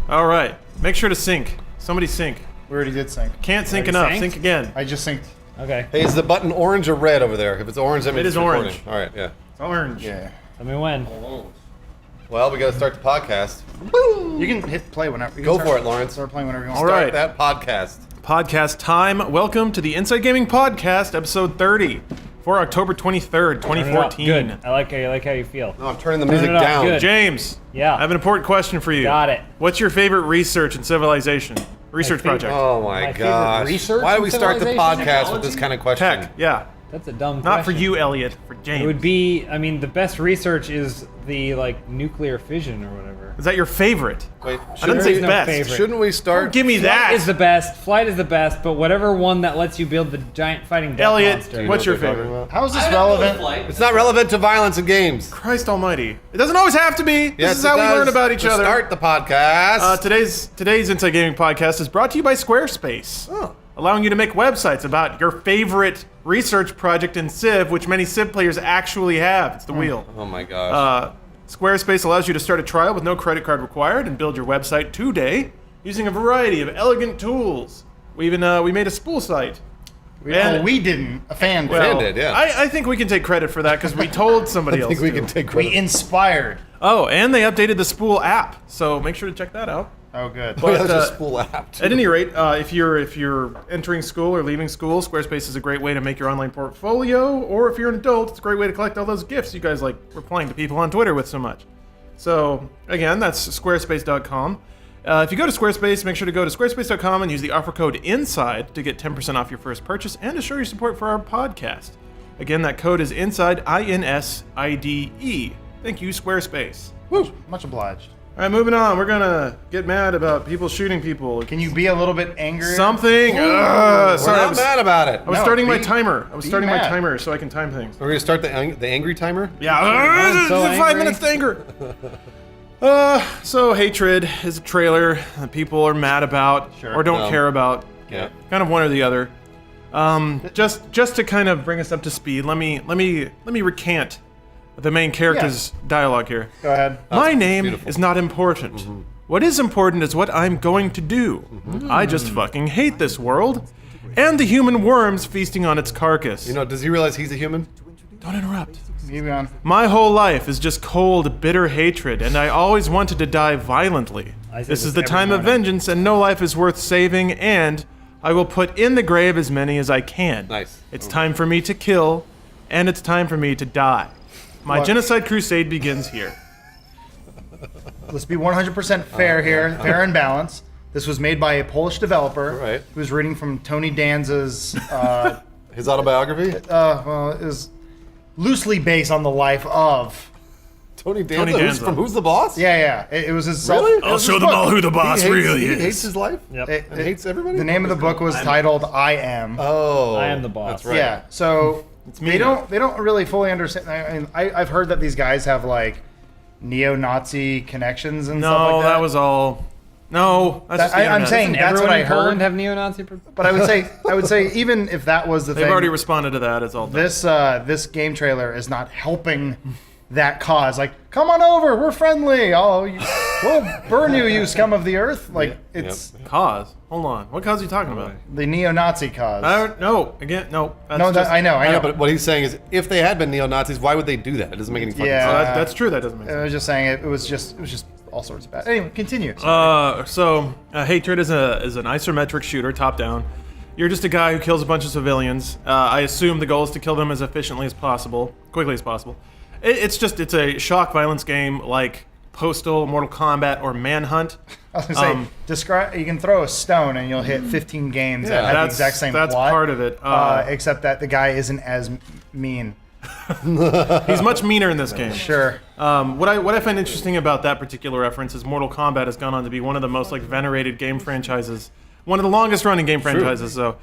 All right. Make sure to sync. Somebody sync. We already did sync. Can't sync Already enough. synced? Sync again. I just synced. Okay. Hey, is the button orange or red over there? If it's orange, that means It is it's recording. orange. All right, yeah. It's orange. Yeah. Tell me when. Well, we got to start the podcast. You can hit play whenever. You Go can for it, Lawrence. Start playing whenever you want. All Start right. that podcast. Podcast time. Welcome to the Inside Gaming Podcast, episode 30 for October 23rd, Turn it up. 2014. Good. I like how you feel. No, I'm turning the music it up. down. Good. James. Yeah. I have an important question for you. Got it. What's your favorite research in civilization? Research favorite- project. Oh my My favorite gosh. research Why do in we start the civilization? podcast with this kind of question? Tech. Yeah. That's a dumb Not for question. you, Elliot. For James. It would be, I mean, the best research is the, nuclear fission or whatever. Is that your favorite? Wait, I didn't say There's no best. favorite. shouldn't we start? Don't give me that. Flight is the best, flight is the best, but whatever one that lets you build the giant fighting death Elliot, monster. what's your what they're talking favorite? about? How is this relevant? It's not relevant to violence in games. Christ almighty. It doesn't always have to be. This Yes, is it how we does. learn about each To other. Start the podcast. Today's Inside Gaming Podcast is brought to you by Squarespace, allowing you to make websites about your favorite research project in Civ, which many Civ players actually have. It's the wheel. Oh my gosh. Squarespace allows you to start a trial with no credit card required and build your website today using a variety of elegant tools. We made a spool site. Well, we didn't. A fan did. Well, did, yeah. I think we can take credit for that because we told somebody I else. think we to. can take We credit. inspired. Oh, and they updated the spool app, so make sure to check that out. Oh, good. Oh, yeah, but, there's a spool app. too. At any rate, if you're entering school or leaving school, Squarespace is a great way to make your online portfolio. Or if you're an adult, it's a great way to collect all those gifts you guys like replying to people on Twitter with so much. So again, that's squarespace.com. If you go to Squarespace, make sure to go to squarespace.com and use the offer code INSIDE to get 10% off your first purchase and to show your support for our podcast. Again, that code is INSIDE, INSIDE. Thank you, Squarespace. Woo. Much obliged. All right, moving on. We're gonna get mad about people shooting people. Can you be a little bit angrier? Something. We're Sorry, I not was, mad about it. I was No, starting my be- timer. I was be starting my mad. timer so I can time things. We're going to start the angry timer? Yeah, I'm so 5 angry. minutes to anger. So Hatred is a trailer that people are mad about Sure. or don't care about. Yeah. Kind of one or the other. Just to kind of bring us up to speed, let me recant the main character's dialogue here. Go ahead. My name beautiful. is not important. What is important is what I'm going to do. I just fucking hate this world and the human worms feasting on its carcass. You know, does he realize he's a human? Don't interrupt. Keep going. My whole life is just cold, bitter hatred, and I always wanted to die violently. I say This is this the every time of morning. vengeance, and no life is worth saving, and I will put in the grave as many as I can. Nice. It's time for me to kill, and it's time for me to die. My Look. genocide crusade begins here. Let's be 100% fair here, fair and balanced. This was made by a Polish developer Right. who's reading from Tony Danza's, His autobiography? is loosely based on the life of. Tony Danza? Tony Who's Danza. from Who's the Boss? Yeah. It was his Really? self. I'll show them all who the boss really He is. hates his life? Yep. And hates everybody? The name of the book was titled "I Am." Oh. I am the boss. That's right. Yeah. So me they now. don't really fully understand. I mean, I've heard that these guys have like neo-Nazi connections and stuff No, like that. that was all. No, that's just the I'm internet. saying that's Everyone what I in Poland heard. have neo-Nazi. But I would say even if that was the They've thing, already responded to that. It's all done. this game trailer is not helping that cause. Like, come on over, we're friendly. We'll burn you, you scum of the earth. Like, it's Cause? Hold on. What cause are you talking about? the neo-Nazi cause. No. Again, no. That's No, just, I know. I know, but what he's saying is, if they had been neo-Nazis, why would they do that? It doesn't make any fucking Yeah. sense. That's true. That doesn't make I sense. was just saying it was just all sorts of bad. Anyway, continue. So Hatred is an isometric shooter, top down. You're just a guy who kills a bunch of civilians. I assume the goal is to kill them as efficiently as possible, quickly as possible. It's a shock violence game like Postal, Mortal Kombat, or Manhunt. I was gonna say, describe. You can throw a stone and you'll hit 15 games that have the exact same that's plot. part of it. Except that the guy isn't as mean. He's much meaner in this game. Sure. What I find interesting about that particular reference is Mortal Kombat has gone on to be one of the most venerated game franchises, one of the longest running game franchises. So,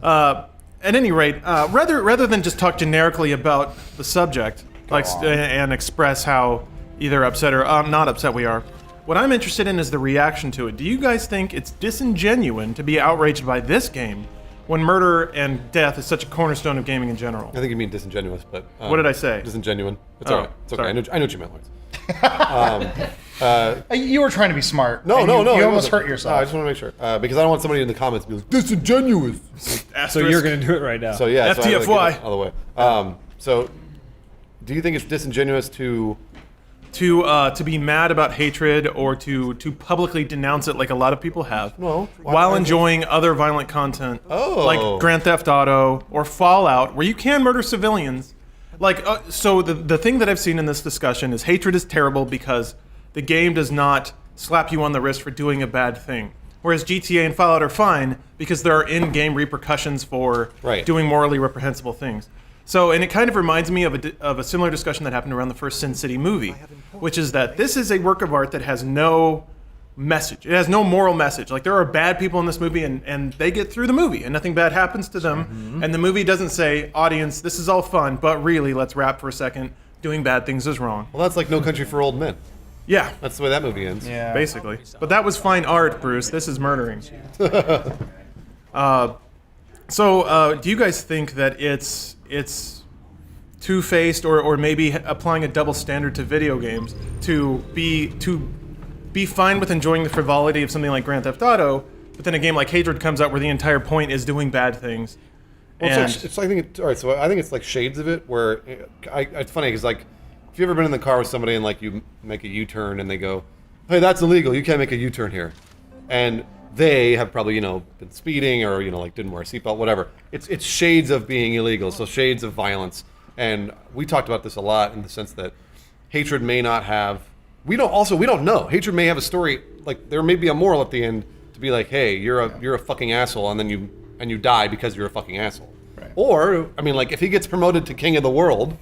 at any rate, rather than just talk generically about the subject, and express how either upset or not upset we are, what I'm interested in is the reaction to it. Do you guys think it's disingenuous to be outraged by this game when murder and death is such a cornerstone of gaming in general? I think you mean disingenuous, but... What did I say? Disingenuous. It's Oh, all right. It's okay. sorry. I know what you meant, Lawrence. You were trying to be smart. No, and no, you, no. You it almost wasn't. hurt No, I yourself. just want to make sure because I don't want somebody in the comments to be like disingenuous. So you're gonna do it right now. So yeah, so I gotta FTFY. get it out of the way. So, do you think it's disingenuous to? To be mad about hatred or to publicly denounce it like a lot of people have, No. while enjoying other violent content, Oh. like Grand Theft Auto or Fallout, where you can murder civilians. Like, so the thing that I've seen in this discussion is hatred is terrible because the game does not slap you on the wrist for doing a bad thing. Whereas GTA and Fallout are fine because there are in-game repercussions for Right. doing morally reprehensible things. So, and it kind of reminds me of a similar discussion that happened around the first Sin City movie, which is that this is a work of art that has no message. It has no moral message. Like, there are bad people in this movie, and they get through the movie, and nothing bad happens to them. And the movie doesn't say, audience, this is all fun, but really, let's rap for a second. Doing bad things is wrong. Well, that's like No Country for Old Men. Yeah, That's the way that movie ends. Yeah. basically. But that was fine art, Bruce. This is murdering. So, do you guys think that it's two-faced or maybe applying a double standard to video games to be fine with enjoying the frivolity of something like Grand Theft Auto, but then a game like Hatred comes out where the entire point is doing bad things? Well, And I think all right. So I think it's like shades of it. Where it's funny because like, if you've ever been in the car with somebody and like you make a U-turn and they go, "Hey, that's illegal. You can't make a U-turn here," and they have probably been speeding or like didn't wear a seatbelt, whatever. It's shades of being illegal. So shades of violence. And we talked about this a lot in the sense that hatred may not have. We don't know. Hatred may have a story. Like there may be a moral at the end to be like, "Hey, you're a fucking asshole," and then you die because you're a fucking asshole. Right. Or I mean, like if he gets promoted to king of the world,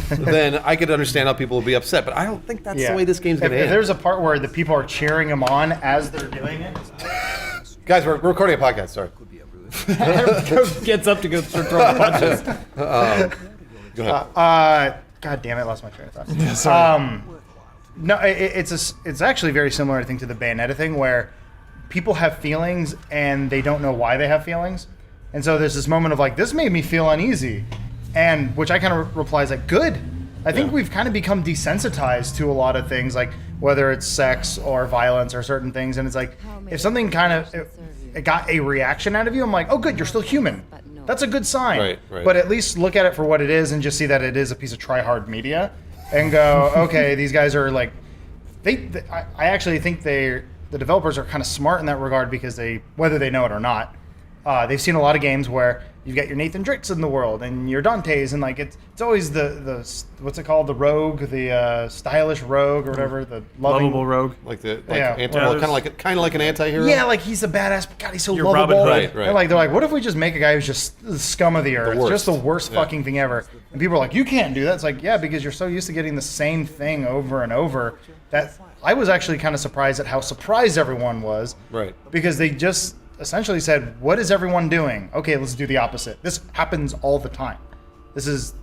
then I could understand how people would be upset. But I don't think that's the way this game's gonna If end. there's a part where the people are cheering him on as they're doing it, Guys, we're recording a podcast. Sorry. Gets up to go start throwing punches. Go ahead. God damn it, I lost my train of thought. No, it's actually very similar, I think, to the Bayonetta thing, where people have feelings and they don't know why they have feelings, and so there's this moment of like, this made me feel uneasy, and which I kind of replies like, good. I think we've kind of become desensitized to a lot of things, like whether it's sex or violence or certain things, and it's like, if something kind of it got a reaction out of you, I'm like, oh, good, you're still human. That's a good sign. Right. But at least look at it for what it is and just see that it is a piece of try-hard media and go, okay, these guys are like, I actually think the developers are kind of smart in that regard because whether they know it or not, they've seen a lot of games where you've got your Nathan Drakes in the world and your Dantes and like it's always the what's it called, the rogue, the stylish rogue or whatever, the lovable rogue. Like the Yeah. kind of like an anti-hero. Yeah, like he's a badass, but God, he's so You're lovable. Robin Hood. Right. And like they're like, what if we just make a guy who's just the scum of the earth, worst. just the worst Yeah. fucking thing ever? And people are like, you can't do that. It's like, yeah, because you're so used to getting the same thing over and over that I was actually kind of surprised at how surprised everyone was. Right. Because they just essentially said, what is everyone doing? Okay, let's do the opposite. This happens all the time. This is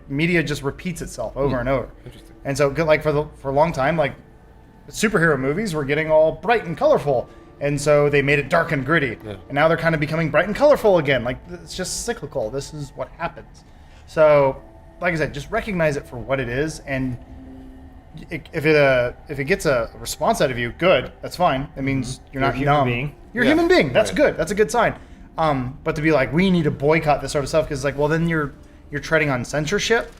media just repeats itself over and over. Interesting. And so, like for a long time, like superhero movies were getting all bright and colorful, and so they made it dark and gritty. Yeah. And now they're kind of becoming bright and colorful again. Like it's just cyclical. This is what happens. So, like I said, just recognize it for what it is, and if it gets a response out of you, good. That's fine. It means you're not a human numb. being. You're a Yeah. human being. That's Right. good. That's a good sign. But to be like, we need to boycott this sort of stuff because like, well, then you're treading on censorship,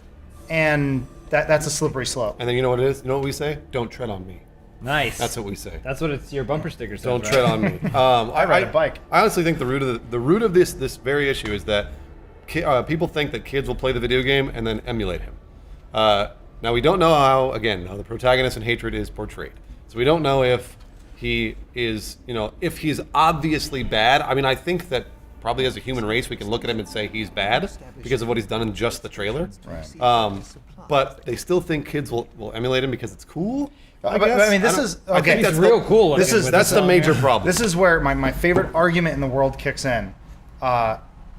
and that's a slippery slope. And then you know what it is? You know what we say? Don't tread on me. Nice. That's what we say. That's what it's your bumper sticker says. Don't right? tread on me. I ride a bike. I honestly think the root of this very issue is that people think that kids will play the video game and then emulate him. Now we don't know how the protagonist in Hatred is portrayed. So we don't know if he is, if he's obviously bad. I mean, I think that probably as a human race we can look at him and say he's bad because of what he's done in just the trailer. Right. But they still think kids will emulate him because it's cool. I mean, this is I think okay. that's He's real cool. This looking is- with That's his the long major hair. problem. This is where my favorite argument in the world kicks in.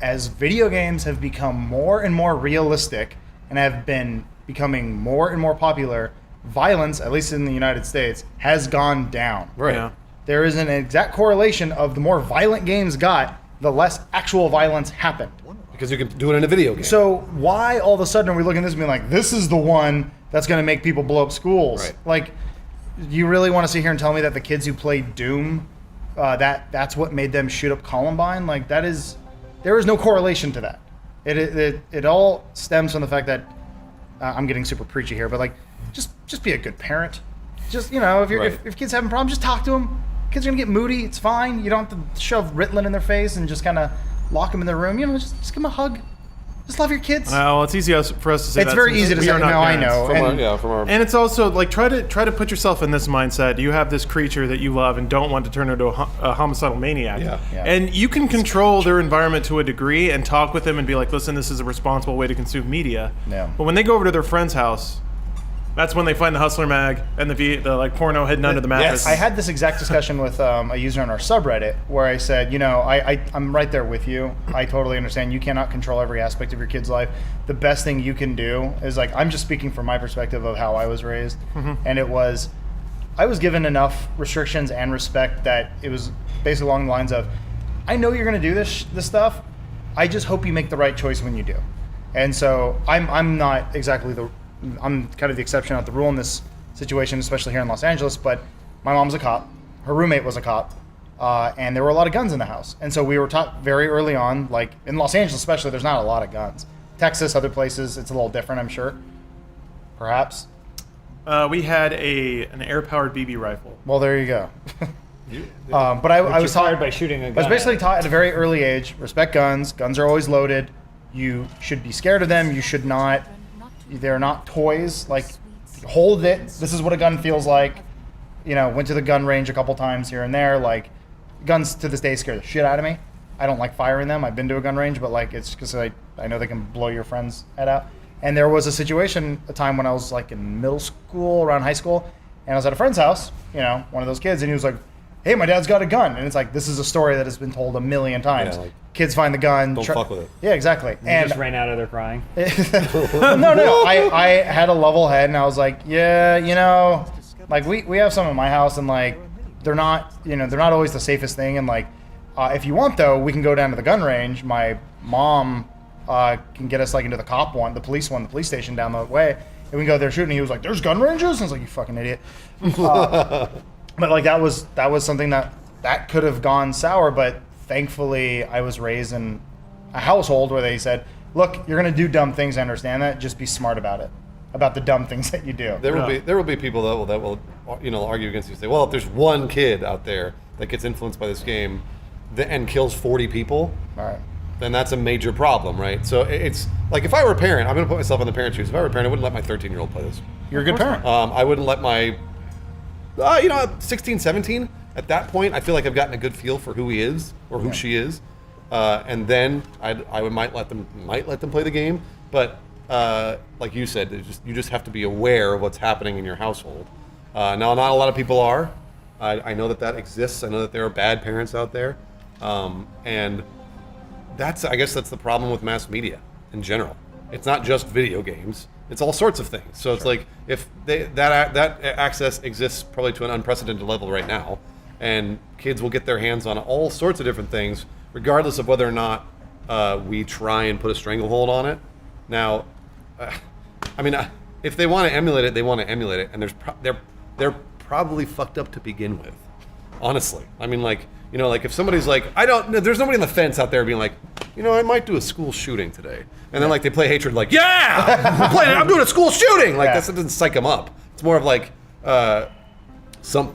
As video games have become more and more realistic and have been becoming more and more popular, violence, at least in the United States, has gone down. Right. Yeah. There is an exact correlation of the more violent games got, the less actual violence happened. Because you can do it in a video game. So why all of a sudden are we looking at this and being like, this is the one that's going to make people blow up schools? Right. Like, you really want to sit here and tell me that the kids who played Doom, that's what made them shoot up Columbine? Like, there is no correlation to that. It all stems from the fact that I'm getting super preachy here, but like, just be a good parent. Just, if kids having problems, just talk to them. Kids are gonna get moody. It's fine. You don't have to shove Ritalin in their face and just kind of lock them in their room. Just give them a hug. Just love your kids. Well, it's easy for us to say. It's very easy to say. No, I know. And it's also like try to put yourself in this mindset. You have this creature that you love and don't want to turn into a homicidal maniac. Yeah. And you can control their environment to a degree and talk with them and be like, listen, this is a responsible way to consume media. Yeah. But when they go over to their friend's house, that's when they find the Hustler mag and the like porno hidden under the mattress. Yes. I had this exact discussion with a user on our subreddit where I said, I'm right there with you. I totally understand. You cannot control every aspect of your kid's life. The best thing you can do is I'm just speaking from my perspective of how I was raised. Mm-hmm. And I was given enough restrictions and respect that it was basically along the lines of, I know you're going to do this stuff. I just hope you make the right choice when you do. And so I'm not exactly I'm kind of the exception, not the rule in this situation, especially here in Los Angeles, but my mom's a cop. Her roommate was a cop. And there were a lot of guns in the house. And so we were taught very early on, like in Los Angeles especially, there's not a lot of guns. Texas, other places, it's a little different, I'm sure. Perhaps. We had an air-powered BB rifle. Well, there you go. But I was taught by shooting a gun. I was basically taught at a very early age, respect guns. Guns are always loaded. You should be scared of them. You should not. They're not toys. Like, hold it. This is what a gun feels like. Went to the gun range a couple times here and there. Like, guns to this day scare the shit out of me. I don't like firing them. I've been to a gun range, but it's because I know they can blow your friend's head out. And there was a time when I was like in middle school, around high school, and I was at a friend's house, one of those kids, and he was like, hey, my dad's got a gun. And it's like, this is a story that has been told a million times. Yeah, kids find the gun. Don't fuck with it. Yeah, exactly. And just ran out of there crying. No. I had a level head, and I was like, yeah, we have some in my house, and they're not always the safest thing. And if you want, though, we can go down to the gun range. My mom can get us into the police station down the way, and we can go there shooting. He was like, there's gun ranges? And I was like, you fucking idiot. But that was something that could have gone sour, but thankfully I was raised in a household where they said, look, you're going to do dumb things, I understand that, just be smart about it, about the dumb things that you do. There will be people that will argue against you and say, well, if there's one kid out there that gets influenced by this game and kills 40 people, all right, then that's a major problem, right? So it's like, if I were a parent, I'm going to put myself in the parent's shoes. If I were a parent, I wouldn't let my 13-year-old play this. You're a good parent. I wouldn't let my 16, 17, at that point, I feel like I've gotten a good feel for who he is or who she is, and then I might let them play the game. But like you said, you just have to be aware of what's happening in your household. Now, not a lot of people are. I know that exists. I know that there are bad parents out there, and I guess that's the problem with mass media in general. It's not just video games. It's all sorts of things. So it's like, if that access exists probably to an unprecedented level right now, and kids will get their hands on all sorts of different things, regardless of whether or not we try and put a stranglehold on it. Now, if they want to emulate it, they want to emulate it, and they're probably fucked up to begin with. Honestly, if somebody's like, there's nobody on the fence out there being like, I might do a school shooting today, and then they play Hatred, I'm doing a school shooting, that doesn't psych them up. It's more of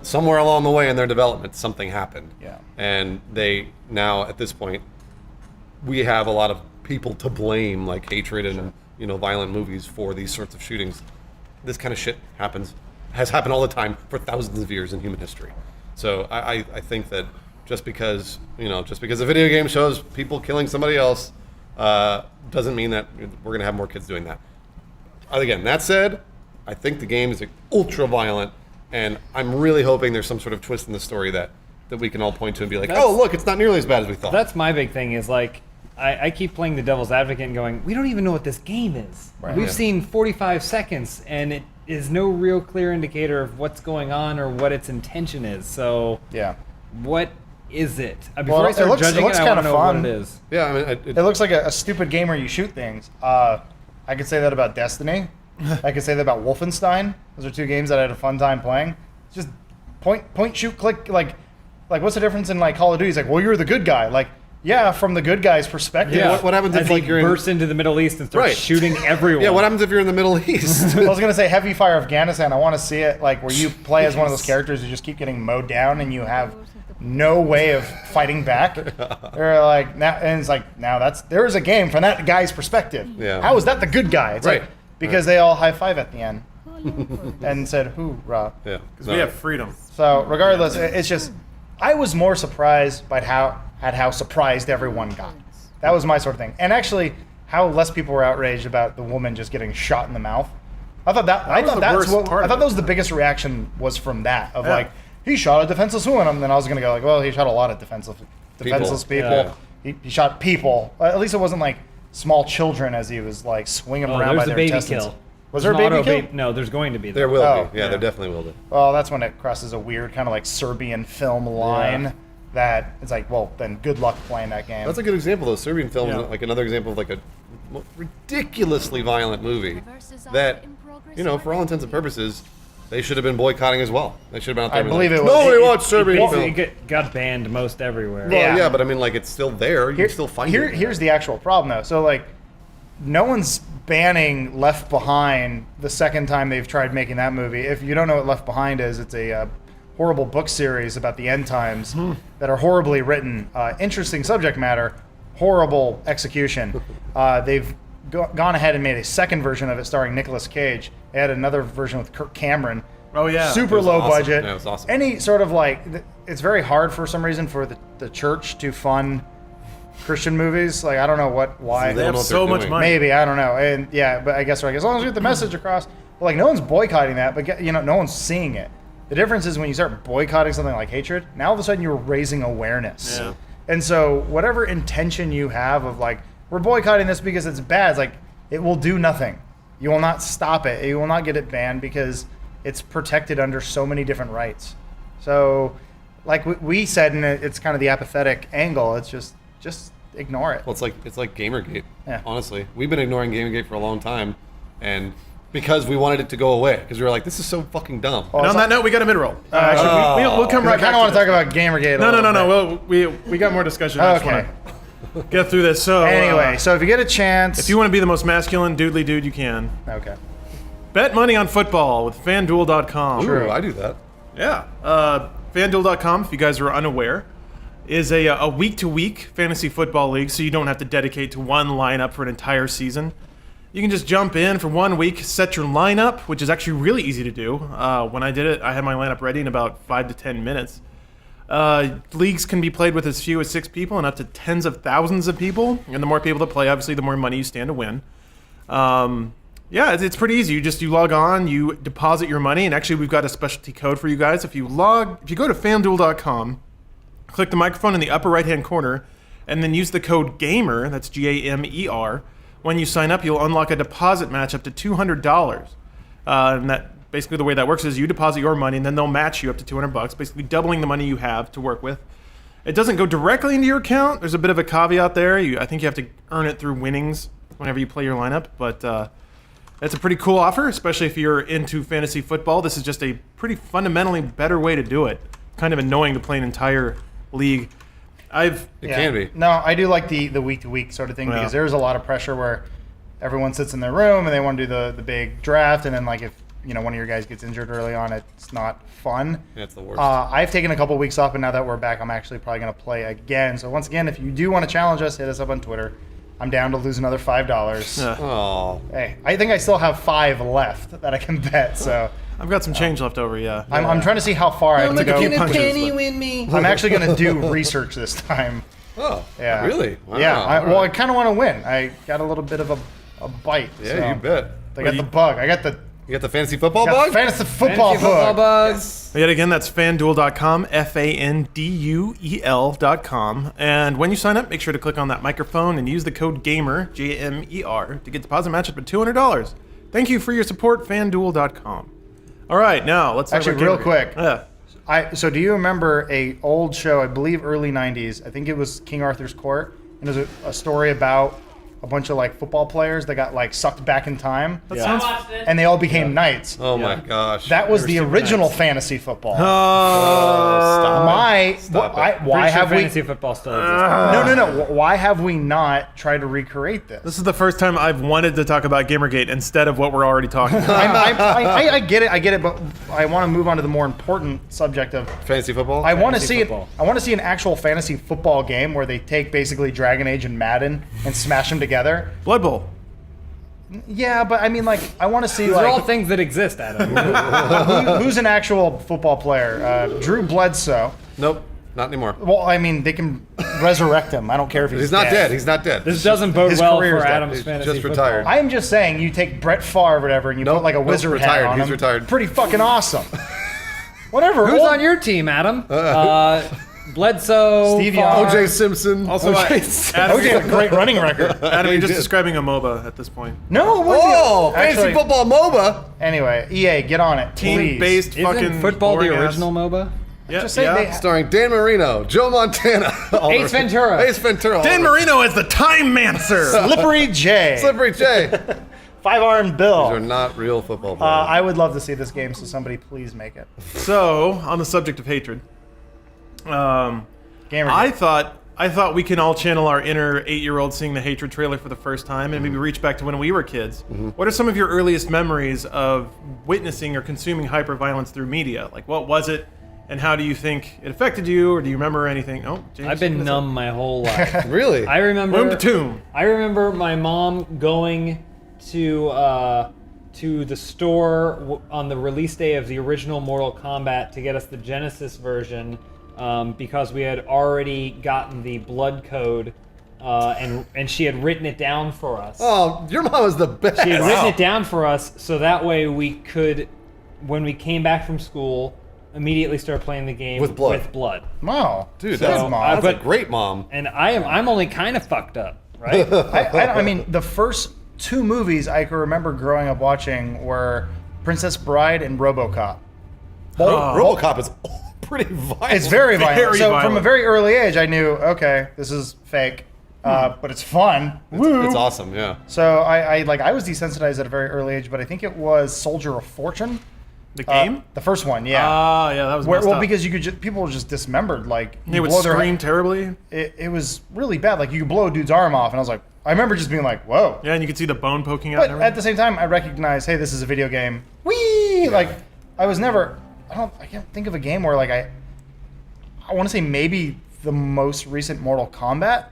somewhere along the way in their development, something happened, and they now at this point, we have a lot of people to blame, like Hatred and violent movies, for these sorts of shootings. This kind of shit has happened all the time for thousands of years in human history. So I think that just because a video game shows people killing somebody else doesn't mean that we're going to have more kids doing that. Again, that said, I think the game is ultra violent, and I'm really hoping there's some sort of twist in the story that we can all point to and be like, oh, look, it's not nearly as bad as we thought. That's my big thing is I keep playing the devil's advocate and going, we don't even know what this game is. Right. We've seen 45 seconds, and it is no real clear indicator of what's going on or what its intention is. So, what is it? Before I start judging it, I want to know what it is. Yeah, it looks like a stupid game where you shoot things. I could say that about Destiny. I could say that about Wolfenstein. Those are two games that I had a fun time playing. just point, shoot, click. Like what's the difference in like Call of Duty? It's like, well, you're the good guy. Like, yeah, from the good guy's perspective. Yeah. What happens if As like he you're bursts into the Middle East and starts shooting everyone? Yeah, what happens if you're in the Middle East? I was gonna say Heavy Fire Afghanistan. I want to see it like where you play as one of those characters who just keep getting mowed down and you have no way of fighting back. They're like now, and it's like now there is a game from that guy's perspective. Yeah. How is that the good guy? It's Right. like because they all high five at the end and said hoorah. Yeah, Because we have freedom. So regardless, it's just I was more surprised by how surprised everyone got. That was my sort of thing, and actually how less people were outraged about the woman just getting shot in the mouth. I thought that was the biggest reaction was from that of like he shot a defenseless woman, and then I was gonna go like, well, he shot a lot of defenseless people. Yeah. He shot people. At least it wasn't like small children as he was like swinging around by there's their a baby intestines. kill. Was there a baby kill? No, there's going to be. there will Oh, be. Yeah, yeah. there definitely will be. Well, that's when it crosses a weird kind of like Serbian film line that it's like, well, then good luck playing that game. That's a good example, though. Serbian film Yeah. is like another example of like a ridiculously violent movie that, you know, for all intents and purposes, they should have been boycotting as well. They should have been out there. I believe it was- Nobody it- wants Serbian film. It got banned most everywhere. Well, Yeah. yeah, but I mean, like, it's still there. You can still find it. Here's the actual problem, though. So, like, no one's banning Left Behind the second time they've tried making that movie. If you don't know what Left Behind is, it's a horrible book series about the end times that are horribly written. Interesting subject matter, horrible execution. They've gone ahead and made a second version of it starring Nicolas Cage. They had another version with Kirk Cameron. Oh, yeah. Super It was low awesome. budget. Yeah, it was awesome. Any sort of like, it's very hard for some reason for the church to fund Christian movies. Like, I don't know why. They don't have know what so they're much doing. money. Maybe, I don't know. And yeah, but I guess like as long as we get the message across, but like no one's boycotting that, but you know, no one's seeing it. The difference is when you start boycotting something like hatred, now all of a sudden you're raising awareness. Yeah. And so whatever intention you have of like, we're boycotting this because it's bad, it's like it will do nothing. You will not stop it. You will not get it banned because it's protected under so many different rights. So like we said, and it's kind of the apathetic angle, it's just ignore it. Well, it's like Gamergate. Yeah. Honestly, we've been ignoring Gamergate for a long time, and because we wanted it to go away, because we were like, this is so fucking dumb. Well, And on that note, we got a mid-roll. Actually, We'll come I right kind back of want to this. talk about Gamergate. No. We got more discussion. I just Okay. wanna get through this. So Anyway, so if you get a chance, if you want to be the most masculine doodly dude you can, okay, bet money on football with FanDuel.com. Ooh, I do that. Yeah. FanDuel.com, if you guys are unaware, is a week-to-week fantasy football league, so you don't have to dedicate to one lineup for an entire season. You can just jump in for 1 week, set your lineup, which is actually really easy to do. When I did it, I had my lineup ready in about 5 to 10 minutes. Leagues can be played with as few as 6 people and up to tens of thousands of people. And the more people that play, obviously, the more money you stand to win. Yeah, it's pretty easy. You log on, you deposit your money, and actually we've got a specialty code for you guys. If you go to FanDuel.com, click the microphone in the upper right-hand corner, and then use the code GAMER, that's GAMER. When you sign up, you'll unlock a deposit match up to $200. And that basically the way that works is you deposit your money, and then they'll match you up to $200, basically doubling the money you have to work with. It doesn't go directly into your account. There's a bit of a caveat there. I think you have to earn it through winnings whenever you play your lineup, but that's a pretty cool offer, especially if you're into fantasy football. This is just a pretty fundamentally better way to do it. Kind of annoying to play an entire league. It can be. No, I do like the week-to-week sort of thing because there's a lot of pressure where everyone sits in their room and they want to do the big draft, and then like if one of your guys gets injured early on, it's not fun. Yeah, it's the worst. I've taken a couple weeks off, and now that we're back, I'm actually probably going to play again. So once again, if you do want to challenge us, hit us up on Twitter. I'm down to lose another $5. Oh. Hey, I think I still have 5 left that I can bet. So I've got some change left over, yeah. I'm trying to see how far I have to go. punches, win me. I'm actually going to do research this time. Oh. Yeah. Really? Wow. Yeah. All Well, I right. kind of want to win. I got a little bit of a bite. Yeah, so. you bet. I got the bug. I got the You got the fantasy football got bug? the fantasy football bug. bugs. Yet again, that's FanDuel.com, FanDuel.com. And when you sign up, make sure to click on that microphone and use the code GAMER, GAMER, to get deposit match up to $200. Thank you for your support, FanDuel.com. All right, now let's talk Actually, about real Gamergate. quick. Yeah. So do you remember a old show, I believe early 90s, I think it was King Arthur's Court, and it was a story about a bunch of like football players that got like sucked back in time, That sounds. and they all became knights. Oh my gosh. That was the Super original Knights. fantasy football. Stop it. Why have we? fantasy football still exists? No. Why have we not tried to recreate this? This is the first time I've wanted to talk about Gamergate instead of what we're already talking about. I get it, but I want to move on to the more important subject of Fantasy football? I want to Fantasy see it. football. I want to see an actual fantasy football game where they take basically Dragon Age and Madden and smash them together. Blood Bowl. Yeah, but I mean, like, I want to see These are all like things that exist, Adam. who's an actual football player. Drew Bledsoe. Nope, not anymore. Well, I mean, they can resurrect him. I don't care if he's He's not dead. He's not dead. This doesn't bode His well career for is dead. Adam's He's fantasy just football. retired. I am just saying, you take Brett Favre or whatever, and you put like a wizard retired. hat on He's him. retired. Pretty fucking awesome. Whatever. Who's old- on your team, Adam? Bledsoe. Steve Favre. Young. O.J. Simpson. Also, Adam, OJ has a great running record. Adam, you're just did. describing a MOBA at this point. No, what Oh, Actually, fantasy football MOBA. Anyway, EA, get on it, please. Team-based Isn't fucking football the boring-ass- original MOBA? Yeah, Just say yeah. they- Starring Dan Marino, Joe Montana. all Ace the- Ventura. Ace Ventura. Dan Marino is the Time Mancer. Slippery J. Slippery J. Five-armed Bill. These are not real football players. I would love to see this game, so somebody please make it. So, on the subject of hatred, Gamer. I thought we can all channel our inner 8-year-old seeing the Hatred trailer for the first time and maybe reach back to when we were kids. What are some of your earliest memories of witnessing or consuming hyperviolence through media? Like, what was it, and how do you think it affected you, or do you remember anything? Oh, James, I've been numb my whole life. Really? I remember. Room to tomb. I remember my mom going to the store on the release day of the original Mortal Kombat to get us the Genesis version because we had already gotten the blood code and she had written it down for us. Oh, your mom is the best. She had written it down for us so that way we could, when we came back from school, immediately start playing the game With blood. Wow. Dude, So, that's, Mom. that's a but- great mom. And I'm only kind of fucked up, right? I mean, the first two movies I can remember growing up watching were Princess Bride and RoboCop. RoboCop is pretty violent. It's very violent. Very So from violent. a very early age, I knew, okay, this is fake, but it's fun. Woo. It's awesome, yeah. So I was desensitized at a very early age, but I think it was Soldier of Fortune. The game? The first one, yeah. Yeah, that was Where, messed well, up. because you could people were just dismembered, like you They would blow their scream terribly. It was really bad. Like you could blow a dude's arm off, and I was like, I remember just being like, whoa. Yeah, and you could see the bone poking out But and at the everything. same time, I recognized, hey, this is a video game. Whee! Like I was never. I can't think of a game where like I want to say maybe the most recent Mortal Kombat,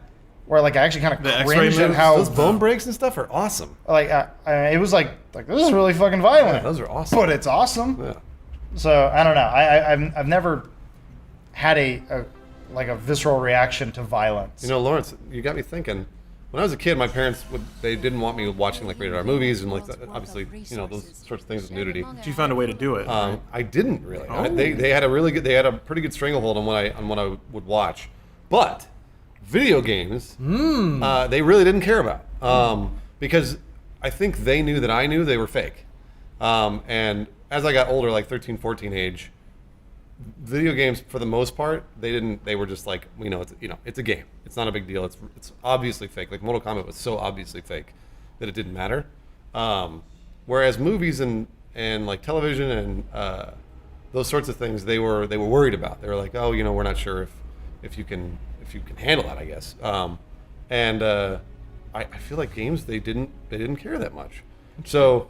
where like I actually kind The of X-ray cringed at moves, how Those bone breaks and stuff are awesome. like it was like this is really fucking violent. Yeah, those are awesome. But it's awesome. Yeah. So I don't know. I've never had a visceral reaction to violence. You know, Lawrence, you got me thinking. When I was a kid, my parents they didn't want me watching like rated R movies and like obviously those sorts of things with nudity. You found a way to do it. I didn't really. Oh. They had a pretty good stranglehold on what I would watch, but video games they really didn't care about because I think they knew that I knew they were fake, and as I got older, like 13, 14 age, video games for the most part they were just like it's a game, it's not a big deal, it's obviously fake. Like Mortal Kombat was so obviously fake that it didn't matter, whereas movies and like television and those sorts of things they were worried about. They were like, oh, we're not sure if you can handle that, I guess. And I feel like games they didn't care that much. So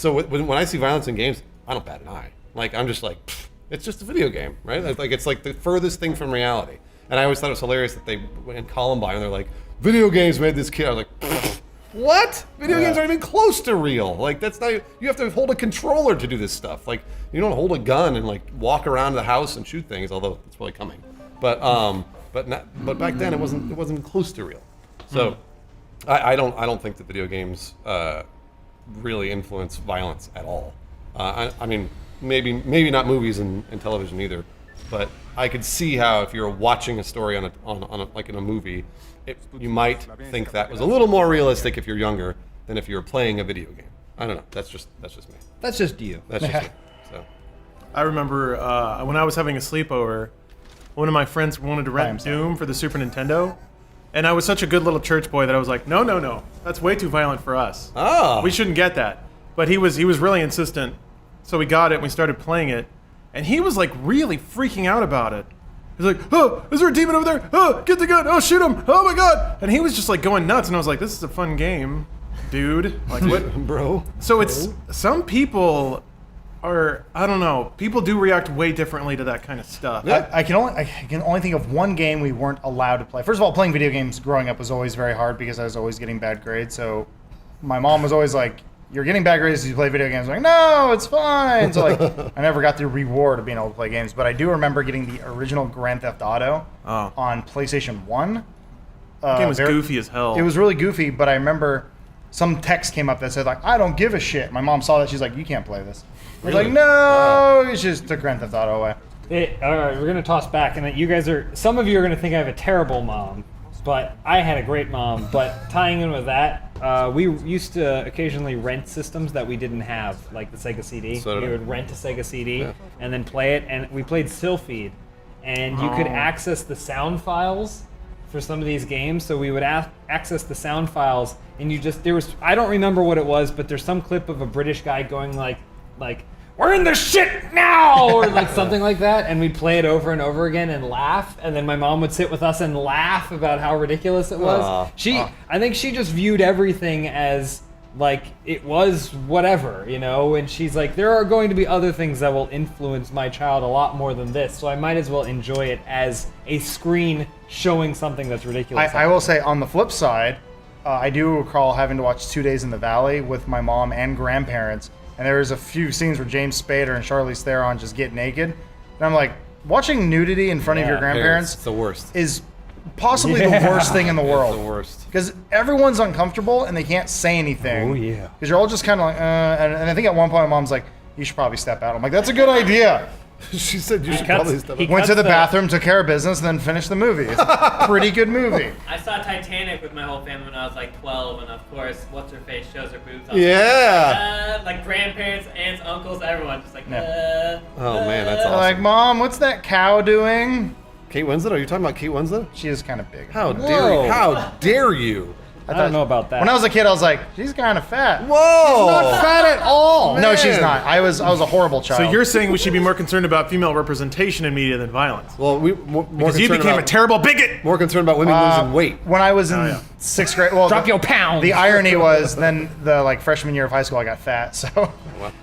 when I see violence in games, I don't bat an eye. Like I'm just like, pfft, it's just a video game, right? Like it's like the furthest thing from reality. And I always thought it was hilarious that they went in Columbine and they're like, video games made this kid. I was like, pfft, what? Video games aren't even close to real. Like that's not. You have to hold a controller to do this stuff. Like you don't hold a gun and like walk around the house and shoot things. Although it's probably coming. But back then it wasn't close to real. So I don't think that video games really influence violence at all. I mean, maybe not movies and television either, but I could see how if you're watching a story on like in a movie, you might think that was a little more realistic if you're younger than if you were playing a video game. I don't know. That's just me. That's just you. That's just me. So I remember when I was having a sleepover, one of my friends wanted to rent Doom for the Super Nintendo, And I was such a good little church boy that I was like, no, that's way too violent for us. Oh. We shouldn't get that. But he was really insistent. So we got it and we started playing it. And he was like really freaking out about it. He's like, oh, is there a demon over there? Oh, get the gun. Oh, shoot him. Oh my God. And he was just like going nuts. And I was like, this is a fun game, dude. Like, what? Bro. So it's, some people are, I don't know, people do react way differently to that kind of stuff. Yeah. I can only think of one game we weren't allowed to play. First of all, playing video games growing up was always very hard because I was always getting bad grades. So my mom was always like, you're getting bad grades as you play video games. I'm like, no, it's fine. So like, I never got the reward of being able to play games. But I do remember getting the original Grand Theft Auto on PlayStation 1. The game was goofy as hell. It was really goofy, but I remember some text came up that said like, I don't give a shit. My mom saw that. She's like, you can't play this. I was Really? like, no, it's just took Grand Theft Auto away. All right, we're gonna toss back, and you guys are. Some of you are gonna think I have a terrible mom, but I had a great mom. But tying in with that, we used to occasionally rent systems that we didn't have, like the Sega CD. So did We I. would rent a Sega CD and then play it, and we played Sylpheed, and you could access the sound files for some of these games. So we would access the sound files, and I don't remember what it was, but there's some clip of a British guy going like we're in the shit now, or like something like that, and we'd play it over and over again and laugh, and then my mom would sit with us and laugh about how ridiculous it was. I think she just viewed everything as like it was whatever, and she's like, there are going to be other things that will influence my child a lot more than this, so I might as well enjoy it as a screen showing something that's ridiculous. I will say, on the flip side, I do recall having to watch 2 Days in the Valley with my mom and grandparents, and there was a few scenes where James Spader and Charlize Theron just get naked, and I'm like, watching nudity in front of your grandparents It's the worst. is possibly the worst thing in the world. It's the worst. Because everyone's uncomfortable and they can't say anything. Oh, yeah. Because you're all just kind of like, and I think at one point my mom's like, you should probably step out. I'm like, that's a good idea. She said you should cuts- probably step he up. Went to the the- bathroom, took care of business, and then finished the movie. It's a pretty good movie. I saw Titanic with my whole family when I was like 12, and of course, what's her face shows her boobs. On Yeah. like grandparents, aunts, uncles, everyone just like. Yeah. Oh, man, that's They're awesome. like, Mom, what's that cow doing? Kate Winslet? Are you talking about Kate Winslet? She is kind of big. How Whoa. dare you? How dare you? I don't know about that. When I was a kid, I was like, she's kind of fat. Whoa! Not fat at all. No, Man. she's not. I was a horrible child. So you're saying we should be more concerned about female representation in media than violence? Well, more Because you concerned became a about, terrible bigot! more concerned about women losing weight. when I was in yeah. 6th grade. Well, Drop your pounds. The irony was then the freshman year of high school, I got fat. So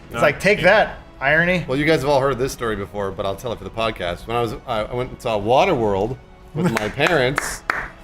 it's like, take that, irony. Well, you guys have all heard this story before, but I'll tell it for the podcast. When I went and saw Waterworld with my parents.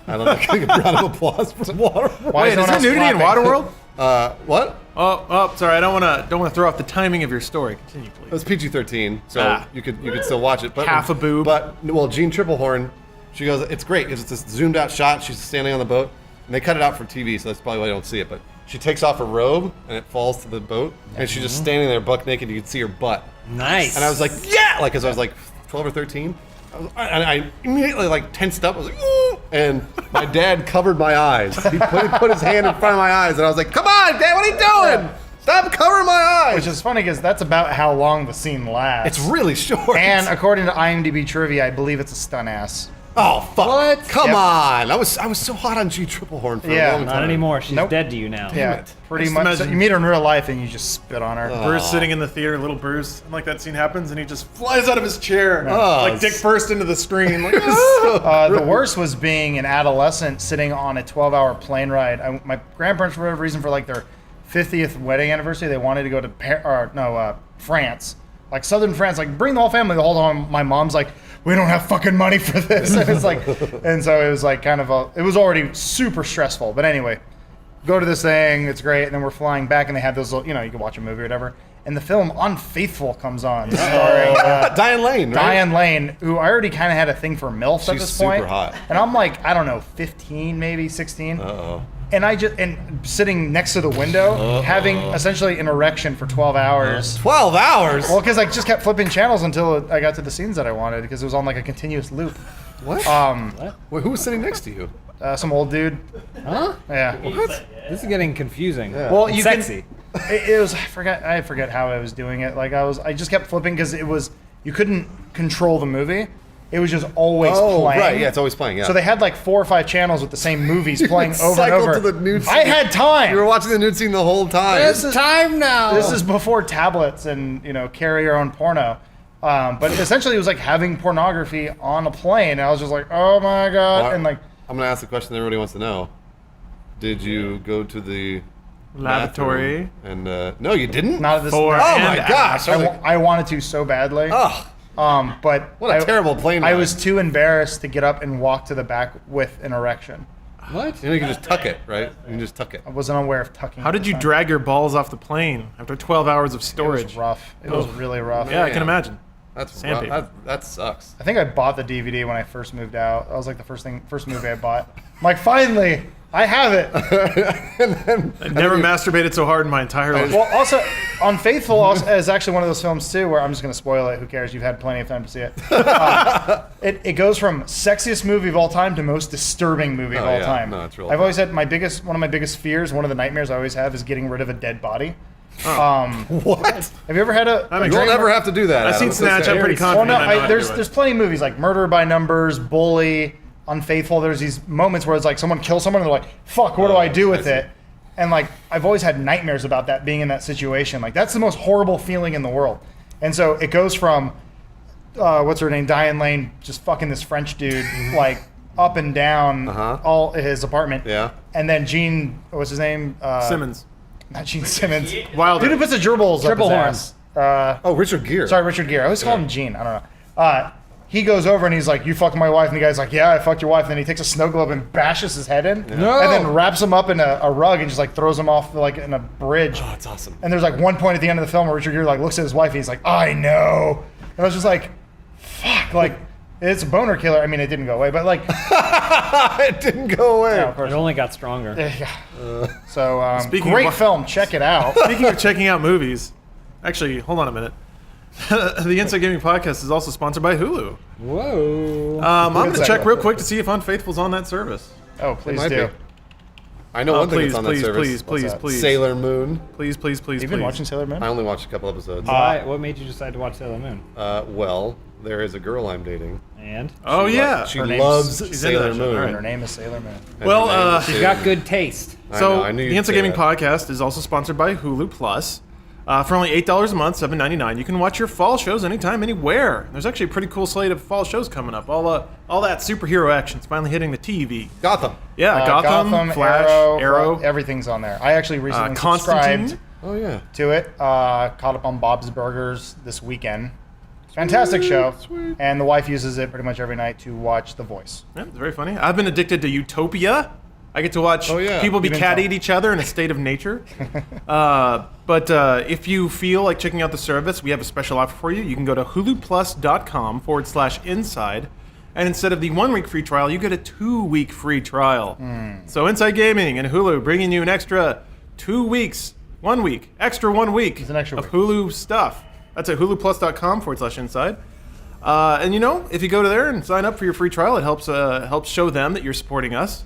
I love that. Can I get a round of applause for Waterworld? Why Wait, is no one there else nudity in clapping? Waterworld? What? Oh, sorry. I don't want to throw off the timing of your story. Continue, It please. was PG-13, so Ah. you could still watch it. But Half a boob. But well, Jean Triplehorn, she goes, it's great. It's this zoomed out shot. She's standing on the boat, and they cut it out for TV, so that's probably why you don't see it. But she takes off her robe, and it falls to the boat, and she's just standing there, buck naked. You can see her butt. Nice. And I was like, yeah, because I was like 12 or 13. I immediately tensed up. I was like, ooh, and my dad covered my eyes. He put his hand in front of my eyes, and I was like, come on, Dad, what are you doing? Stop covering my eyes. Which is funny because that's about how long the scene lasts. It's really short. And according to IMDb trivia, I believe it's a stunt ass. oh fuck! What? Come Yep. on! I was so hot on G Triplehorn for Yeah, a long time. Not anymore. She's Nope. dead to you now. Yeah, it. pretty Just much. So imagine- you meet her in real life and you just spit on her. Bruce sitting in the theater, little Bruce, and that scene happens, and he just flies out of his chair, Oh, like dick it's- first into the screen. Like, "Ah!" The worst was being an adolescent sitting on a 12-hour plane ride. My grandparents, for whatever reason, for their 50th wedding anniversary, they wanted to go to France, like southern France, like bring the whole family. The whole time, my mom's like, we don't have fucking money for this, and it's like, and so it was like it was already super stressful. But anyway, go to this thing, it's great, and then we're flying back, and they had those, you can watch a movie or whatever, and the film Unfaithful comes on, starring Diane Lane, right? Diane Lane, who I already kind of had a thing for MILFs at She's this point. super hot. And I'm like, I don't know, 15, maybe 16. Uh-oh. And sitting next to the window, having essentially an erection for 12 hours. 12 hours? Well, because I just kept flipping channels until I got to the scenes that I wanted, because it was on like a continuous loop. What? Wait, who was sitting next to you? Some old dude. Huh? Yeah. This is getting confusing. Well, you Sexy. It was. I forget how I was doing it. I just kept flipping because you couldn't control the movie. It was just always Oh, playing. right. Yeah, it's always playing. Yeah. So they had like 4 or 5 channels with the same movies playing over and cycle over. to the nude I scene. had time. You were watching the nude scene the whole time. time now. This is before tablets and carry your own porno. But essentially, it was like having pornography on a plane. And I was just like, oh my god! Well, And like, I'm gonna ask the question that everybody wants to know. Did you go to the Lavatory. bathroom And no, you didn't. not at this. For- Oh and my gosh! I wanted to so badly. Oh, But what a terrible plane I ride. was too embarrassed to get up and walk to the back with an erection. What? you can just tuck it, right? You can just tuck it. I wasn't aware of tucking. How at did the you time. drag your balls off the plane after 12 hours of It storage? was rough. It was really rough. Yeah, I Man. can imagine. That's Sandpaper. that sucks. I think I bought the DVD when I first moved out. That was like the first movie I bought. I'm like, finally, I have it. I never masturbated so hard in my entire life. Well, also, Unfaithful also is actually one of those films too, where I'm just going to spoil it. Who cares? You've had plenty of time to see it. It goes from sexiest movie of all time to most disturbing movie of Oh, all yeah. time. No, it's real. I've always had one of my biggest fears, one of the nightmares I always have, is getting rid of a dead body. What? Have you ever had a? I mean, You won't dream ever have to do that. I've Adam. seen It's Snatch. okay. I'm pretty Well, confident. no, I know how to there's do it. there's plenty of movies like Murder by Numbers, Bully, Unfaithful. There's these moments where it's like someone kills someone and they're like, "Fuck, what do I do with I see. it?" And like I've always had nightmares about that, being in that situation. Like that's the most horrible feeling in the world. And so it goes from what's her name, Diane Lane, just fucking this French dude like up and down all his apartment. Yeah. And then Gene, what's his name? Simmons. Not Gene Simmons. Wilder. Dude who puts the gerbils up his Triple ass. Oh, Richard Gere. Sorry, Richard Gere. I always call him Gene. I don't know. He goes over and he's like, "You fucked my wife," and the guy's like, "Yeah, I fucked your wife." And then he takes a snow globe and bashes his head in, No. and then wraps him up in a rug and just like throws him off like in a bridge. Oh, that's awesome. And there's like one point at the end of the film where Richard Gere like looks at his wife and he's like, "I know," and I was just like, "Fuck!" Like it's a boner killer. I mean, it didn't go away, but like, It didn't go away. yeah, of course. It only got stronger. Yeah. So Speaking great of- film. Check it out. Speaking of checking out movies, actually, hold on a minute. The Inside Gaming Podcast is also sponsored by Hulu. Whoa. I'm going to Good check segue. real quick to see if Unfaithful's on that service. Oh, please might do. be. I know Oh, one thing please, that's on please, that service. please, please, that? please, Sailor Moon. please, please, please, You've please. been watching Sailor Moon? I only watched a couple episodes. Why? What made you decide to watch Sailor Moon? Well, there is a girl I'm dating. And Oh yeah. She Her name's- loves she's into Sailor that shit, Moon. all And her right. name is Sailor Moon. And Well, her name is she's Sailor got good taste. I So know, I knew the you'd Inside say Gaming that. Podcast is also sponsored by Hulu Plus. For only $8 a month, $7.99, you can watch your fall shows anytime, anywhere. There's actually a pretty cool slate of fall shows coming up. All that superhero action's finally hitting the TV. Gotham. Yeah, Gotham, Flash, Arrow, everything's on there. I actually recently Constantine. subscribed Oh yeah. to it. Caught up on Bob's Burgers this weekend. Fantastic show. sweet. And the wife uses it pretty much every night to watch The Voice. Yeah, it's very funny. I've been addicted to Utopia. I get to watch Oh, yeah. people be You've been cat told. eat each other in a state of nature. But if you feel like checking out the service, we have a special offer for you. You can go to huluplus.com/inside. And instead of the 1 week free trial, you get a 2 week free trial. So Inside Gaming and Hulu bringing you an extra 2 weeks, 1 week, extra 1 week an extra of week. Hulu stuff. That's at huluplus.com/inside. And if you go to there and sign up for your free trial, it helps show them that you're supporting us.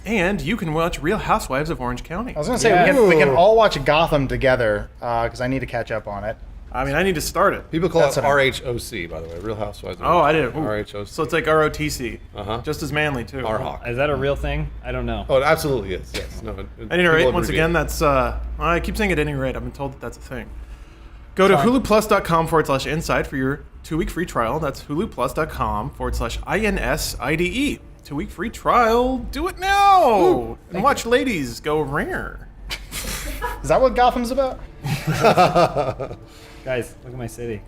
And you can watch Real Housewives of Orange County. I was going to say, Yeah. we can all watch Gotham together because I need to catch up on it. I mean, I need to start it. People call That's it what I- RHOC, by the way. Real Housewives. of Oh, I Orange didn't. Ooh. County. RHOC. So it's like ROTC. Uh-huh. Just as manly, too. RHawk. Is that a real thing? I don't know. Oh, it absolutely is. Yes. No. At any rate, people once abbreviate. again, that's. I keep saying at any rate. I've been told that that's a thing. Go to huluplus.com/inside for your 2 week free trial. That's huluplus.com/INSIDE. 2 week free trial. Do it now. And watch ladies go rare. Is that what Gotham's about? Guys, look at my city.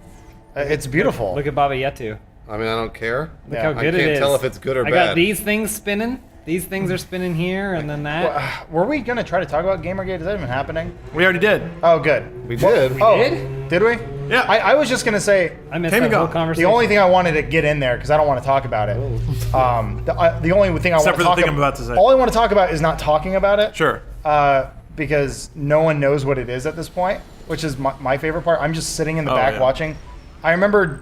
It's beautiful. Look at Baba Yetu. I mean, I don't care. Look Yeah. how I good it is. can't tell if it's good or I bad. got these things spinning. These things are spinning here, and then that. Were we going to try to talk about Gamergate? Is that even happening? We already did. Oh, good. We did. Oh, did? we? Yeah. I was just going to say, I missed Came that and whole gone. conversation. the only thing I wanted to get in there, because I don't want to talk about it. The only thing I Except want for to the talk thing I'm about to say. All I want to talk about is not talking about it. Sure. Because no one knows what it is at this point, which is my favorite part. I'm just sitting in the Oh, back yeah. watching. I remember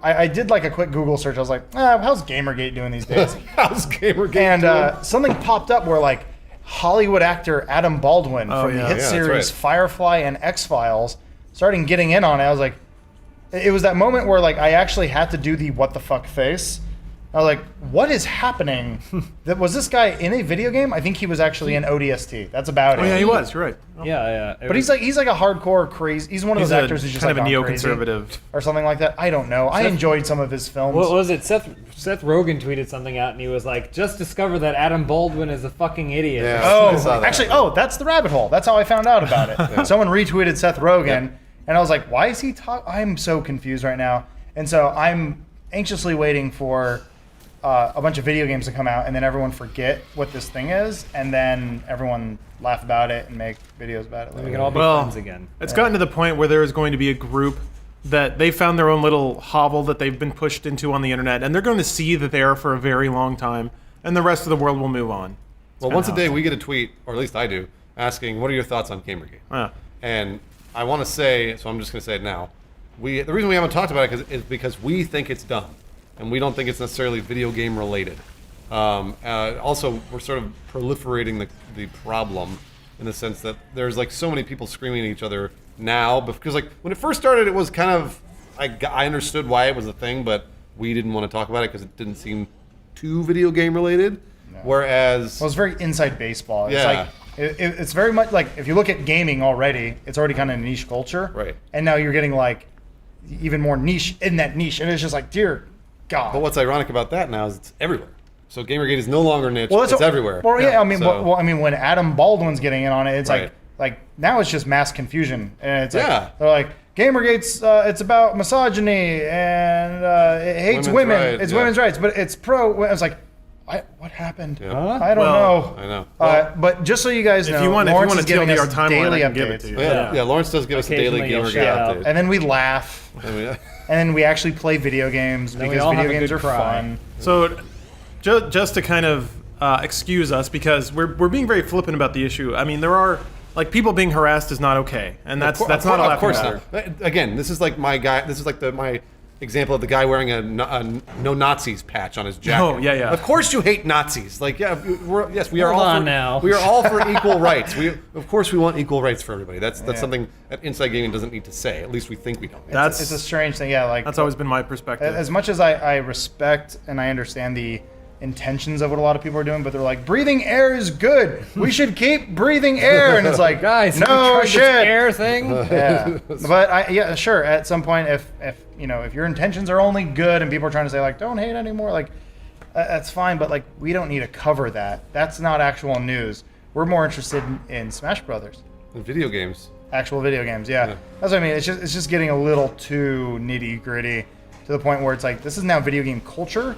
I did like a quick Google search. I was like, how's Gamergate doing these days? How's Gamergate And doing? something popped up where like Hollywood actor Adam Baldwin Oh, from yeah. the hit Yeah, that's series right. Firefly and X-Files started getting in on it. I was like, It was that moment where like I actually had to do the what the fuck face. I was like, what is happening? Was this guy in a video game? I think he was actually in ODST. That's about it. Oh yeah, he was. You're right. Yeah. But he's like a hardcore crazy. He's one of those actors who's just kind like of a gone crazy neoconservative. or something like that. I don't know. I enjoyed some of his films. What was it? Seth Rogen tweeted something out, and he was like, "Just discovered that Adam Baldwin is a fucking idiot." Yeah. Oh, I saw that. actually, that's the rabbit hole. That's how I found out about it. Someone retweeted Seth Rogen, and I was like, why is he talking? I'm so confused right now. And so I'm anxiously waiting for a bunch of video games to come out, and then everyone forget what this thing is, and then everyone laugh about it and make videos about it We later. can all be Well, friends again. it's gotten to the point where there is going to be a group that they found their own little hovel that they've been pushed into on the internet, and they're going to see that they are for a very long time, and the rest of the world will move on. Well, once a day we get a tweet, or at least I do, asking, what are your thoughts on Gamergate? Yeah. And I want to say, so I'm just going to say it now. The reason we haven't talked about it is because we think it's dumb, and we don't think it's necessarily video game related. Also, we're sort of proliferating the problem in the sense that there's like so many people screaming at each other now, because like when it first started, it was kind of I understood why it was a thing, but we didn't want to talk about it because it didn't seem too video game related. No. Whereas, well, it's very inside baseball. It's Yeah. like it's very much like if you look at gaming already, it's already kind of a niche culture, Right. And now you're getting like even more niche in that niche, and it's just like, dear God. but what's ironic about that now is it's everywhere. So Gamergate is no longer niche; Well, it's everywhere. Well, yeah, I mean, So- I mean, when Adam Baldwin's getting in on it, it's Right. like now it's just mass confusion, and it's like Yeah. they're like Gamergate's it's about misogyny and it hates Women's women. rights, It's yeah. women's rights, but it's pro. I was like, what happened? Yeah. Huh? I don't Well, know. I know. But just so you guys know, If you want Lawrence to is giving TLD our us timeline, daily I can give it updates, to you. Yeah, Lawrence does give us a daily Occasionally you'll Gamergate shout out. update. and then we laugh, I mean, and then we actually play video games then we because all video have a games good are cry. fun. So, just to kind of excuse us, because we're being very flippant about the issue. I mean, there are like people being harassed is not okay, and that's not a Of laughing course matter. not. Again, this is like my guy. This is like my example of the guy wearing a no Nazis patch on his jacket. Oh, yeah. Of course you hate Nazis. Like, yeah, yes, we are Hold all on for, now. We are all for equal rights. Of course, we want equal rights for everybody. That's Yeah. something that Inside Gaming doesn't need to say. At least we think we don't. That's It's a strange thing, yeah. Like that's always been my perspective. as much as I respect and I understand the intentions of what a lot of people are doing, but they're like, breathing air is good. We should keep breathing air, and it's like, Guys, have you no tried shit. this air thing? Yeah, but sure. At some point, if if your intentions are only good and people are trying to say like, don't hate anymore, like that's fine. But like, we don't need to cover that. That's not actual news. We're more interested in Smash Brothers, In video games. actual video games. Yeah, Yeah. that's what I mean. It's just getting a little too nitty gritty to the point where it's like this is now video game culture,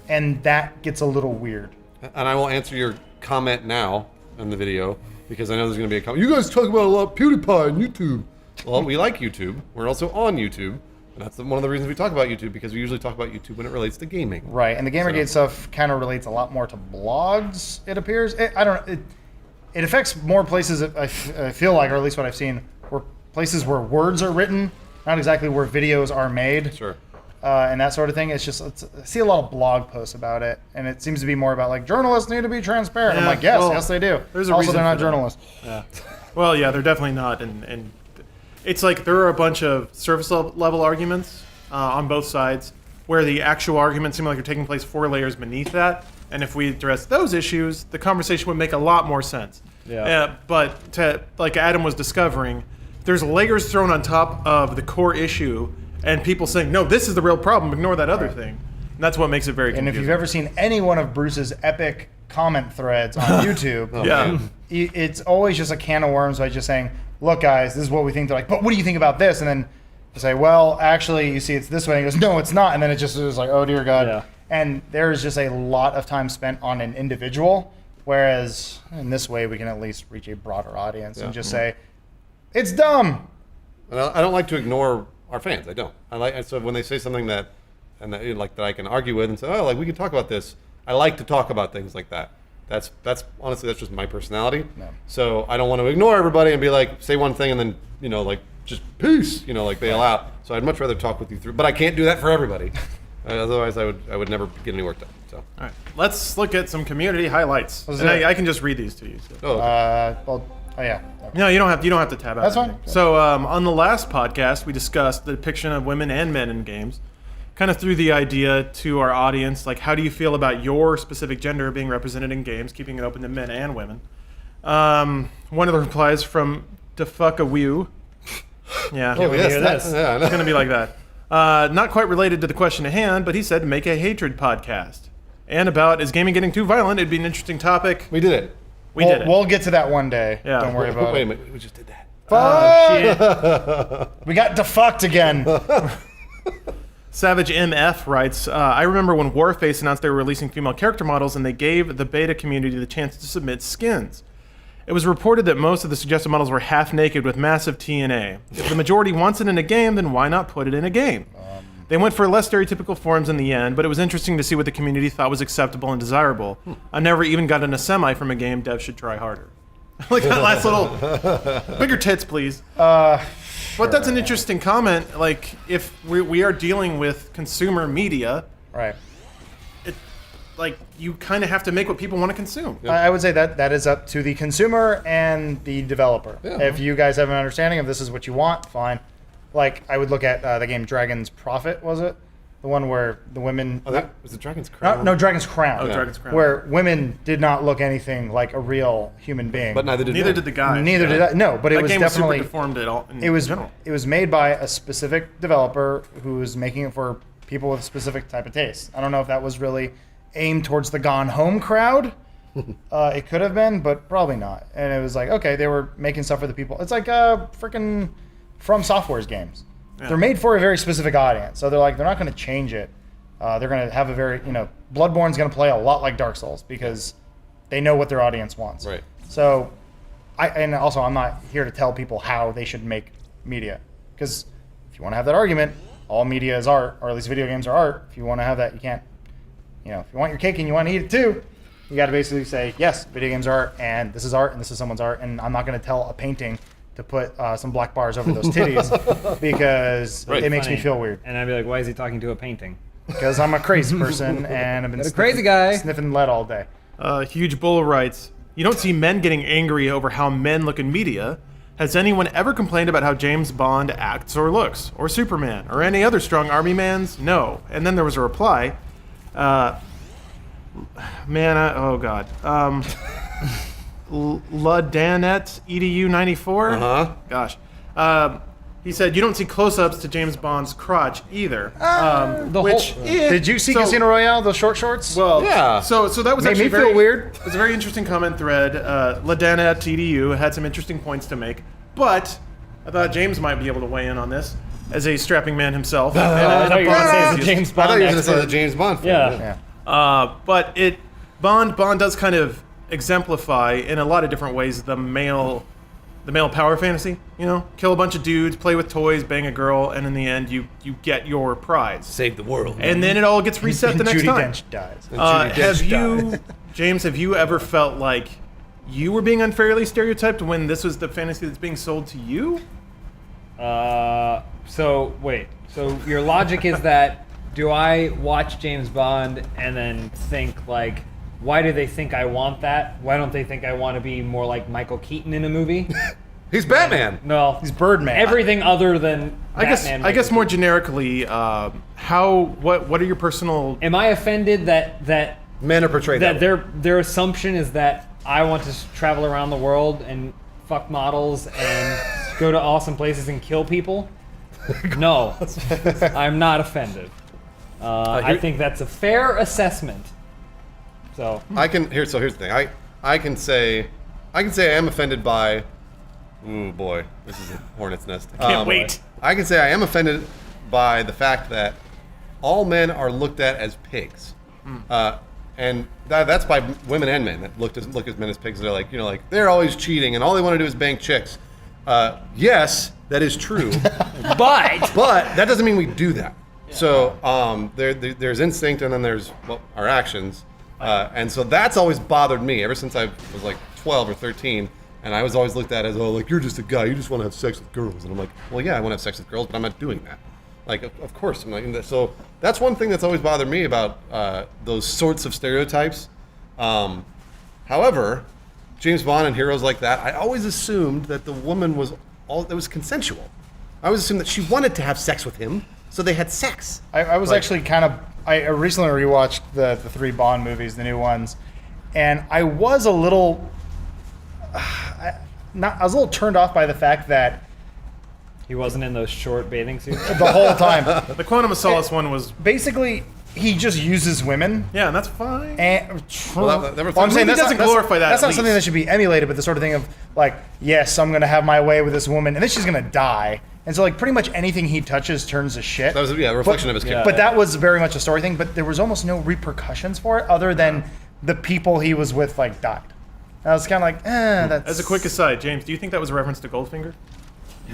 and that gets a little weird. And I will answer your comment now in the video because I know there's going to be a comment. You guys talk about a lot of PewDiePie and YouTube. Well, we like YouTube. We're also on YouTube. And that's one of the reasons we talk about YouTube, because we usually talk about YouTube when it relates to gaming. Right, and the Gamergate stuff kind of relates a lot more to blogs, it appears. I don't know. It affects more places, I feel like, or at least what I've seen, where places where words are written, not exactly where videos are made. Sure. And that sort of thing. I see a lot of blog posts about it, and it seems to be more about like journalists need to be transparent. I'm Yeah, like, yes, well, yes they do. there's a Also, reason they're not for that. journalists. Yeah. Well, yeah, they're definitely not, and it's like there are a bunch of surface level arguments on both sides, where the actual arguments seem like they're taking place 4 layers beneath that. And if we address those issues, the conversation would make a lot more sense. Yeah. But like Adam was discovering, there's layers thrown on top of the core issue, and people saying, no, this is the real problem, ignore that other thing. And that's what makes it very And confusing. if you've ever seen any one of Bruce's epic comment threads on YouTube, Yeah. it's always just a can of worms by just saying, look, guys, this is what we think. They're like, but what do you think about this? And then they say, well, actually, you see, it's this way. And he goes, no, it's not. And then it just is like, oh, dear God. Yeah. And there's just a lot of time spent on an individual, whereas in this way, we can at least reach a broader audience and just say, it's dumb. And I don't like to ignore our fans. I don't. So when they say something that I can argue with and say, oh, like we can talk about this. I like to talk about things like that. That's honestly, that's just my personality. No. So I don't want to ignore everybody and be like, say one thing and then like just peace, like bail out. So I'd much rather talk with you through. But I can't do that for everybody. Otherwise, I would never get any work done. So. All right, let's look at some community highlights. Let's And do it. I can just read these to you. So. Oh, okay. Well, Oh yeah. Okay. No, you don't have to tab out. That's fine. anything. So on the last podcast, we discussed the depiction of women and men in games. Kind of threw the idea to our audience, like, how do you feel about your specific gender being represented in games, keeping it open to men and women? One of the replies from DeFuckaWew. Yeah. Oh, yes, hear that's this. yeah. It's going to be like that. Not quite related to the question at hand, but he said, make a hatred podcast. And about, is gaming getting too violent? It'd be an interesting topic. We did it. We did it. We'll get to that one day. Yeah. Don't worry about Wait a it. minute, we just did that. We got defucked again. Savage MF writes, I remember when Warface announced they were releasing female character models and they gave the beta community the chance to submit skins. It was reported that most of the suggested models were half naked with massive TNA. If the majority wants it in a game, then why not put it in a game? They went for less stereotypical forms in the end, but it was interesting to see what the community thought was acceptable and desirable. I never even got in a semi from a game. Devs should try harder. Like that last little, bigger tits, please. But that's an interesting comment. Like, if we are dealing with consumer media, Right. like, you kind of have to make what people want to consume. I would say that is up to the consumer and the developer. Yeah. If you guys have an understanding of this is what you want, fine. Like, I would look at the game Dragon's Prophet, was it? The one where the women... Oh, that was the Dragon's Crown. No, Dragon's Crown. Oh, Dragon's Crown. Where women did not look anything like a real human being. But neither did Neither men. did the guy. Neither did I. No, but it That was game was super definitely... deformed at all. In It was general. made by a specific developer who was making it for people with a specific type of taste. I don't know if that was really aimed towards the Gone Home crowd. It could have been, but probably not. And it was like, okay, they were making stuff for the people. It's like freaking From Software's games. Yeah. They're made for a very specific audience. So they're like, they're not going to change it. They're going to have a very, Bloodborne's going to play a lot like Dark Souls because they know what their audience wants. Right. So, I'm not here to tell people how they should make media. Because if you want to have that argument, all media is art, or at least video games are art. If you want to have that, you can't, if you want your cake and you want to eat it too, you got to basically say, yes, video games are art, and this is someone's art, and I'm not going to tell a painting to put some black bars over those titties because Right. it makes me Funny. feel weird. And I'd be like, why is he talking to a painting? Because I'm a crazy person and I've been a crazy guy. sniffing lead all day. Huge Bull writes, you don't see men getting angry over how men look in media. Has anyone ever complained about how James Bond acts or looks? Or Superman? Or any other strong army mans? No. And then there was a reply. Oh God. Ladanet EDU94? Uh-huh. Gosh. He said, you don't see close-ups to James Bond's crotch either. Which Did you see so- Casino Royale, those short shorts? Well, Yeah. So that was Made actually me feel very weird. It was a very interesting comment thread. Ladana at TDU had some interesting points to make, but I thought James might be able to weigh in on this as a strapping man himself. I thought you were going to say it's a James I Bond thought you were going to say expert. the James Bond film. Yeah. yeah. But Bond does kind of exemplify in a lot of different ways the male power fantasy. Kill a bunch of dudes, play with toys, bang a girl, and in the end you get your prize. Save the world. And then it all gets reset the next Judi time. Dench dies. Have you, James? Have you ever felt like you were being unfairly stereotyped when this was the fantasy that's being sold to you? So your logic is that do I watch James Bond and then think like, why do they think I want that? Why don't they think I want to be more like Michael Keaton in a movie? He's Batman. No, He's Birdman. everything other than I guess Batman. more generically, what are your personal? Am I offended that Men are portrayed that way. their assumption is that I want to travel around the world and fuck models and go to awesome places and kill people? No, I'm not offended. I think that's a fair assessment. So Here's the thing. I can say I am offended by. Ooh boy, this is a hornet's nest. Can't wait. I can say I am offended by the fact that all men are looked at as pigs, and that's by women and men that look at men as pigs. They're like, they're always cheating and all they want to do is bang chicks. Yes, that is true, but but that doesn't mean we do that. So there's instinct and then there's our actions. And so that's always bothered me ever since I was like 12 or 13. And I was always looked at as, you're just a guy. You just want to have sex with girls. And I'm like, well, yeah, I want to have sex with girls, but I'm not doing that. Like, of course. I'm like, so that's one thing that's always bothered me about those sorts of stereotypes. However, James Bond and heroes like that, I always assumed that the woman was consensual. I always assumed that she wanted to have sex with him, so they had sex. I was actually I recently rewatched the 3 Bond movies, the new ones, and I was a little, I was a little turned off by the fact that He wasn't in those short bathing suits. the whole time, The Quantum of Solace one was, basically, he just uses women. yeah, and that's fine. And Well, that I'm saying movie doesn't glorify that, That's at not something least. that should be emulated, but the sort of thing of like, yes, I'm gonna have my way with this woman, and then she's gonna die. And so, like, pretty much anything he touches turns to shit. That was a reflection of his character. But that was very much a story thing. But there was almost no repercussions for it, other than the people he was with like died. And I was kind of like, that's. As a quick aside, James, do you think that was a reference to Goldfinger?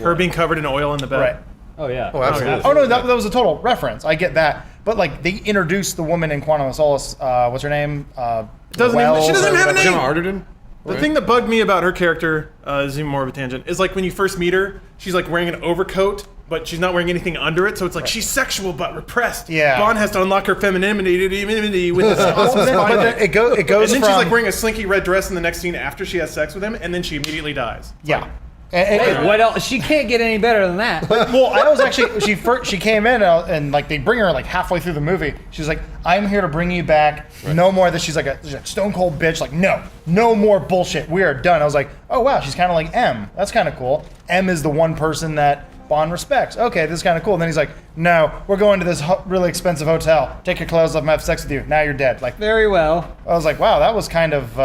Her being covered in oil in the bed. Right. Oh yeah. Oh, absolutely. Oh no, that was a total reference. I get that. But like, they introduced the woman in Quantum of Solace. What's her name? She doesn't even have a name. Gemma Arterton? The thing that bugged me about her character is even more of a tangent. Is like when you first meet her, she's like wearing an overcoat, but she's not wearing anything under it. So it's like she's sexual but repressed. Yeah. Bond has to unlock her femininity with this awesome But spy then thing. it goes And then from she's like wearing a slinky red dress in the next scene after she has sex with him, and then she immediately dies. yeah. Hey, what else? She can't get any better than that. Well, I was actually she came in and like they bring her like halfway through the movie. She's like, "I'm here to bring you back. No more of this." She's like a stone cold bitch. Like, no more bullshit. We are done. I was like, oh wow, she's kind of like M. That's kind of cool. M is the one person that Bond respects. Okay, this is kind of cool. And then he's like, no, we're going to this really expensive hotel. Take your clothes off and have sex with you. Now you're dead. Like, Very well. I was like, wow, that was kind of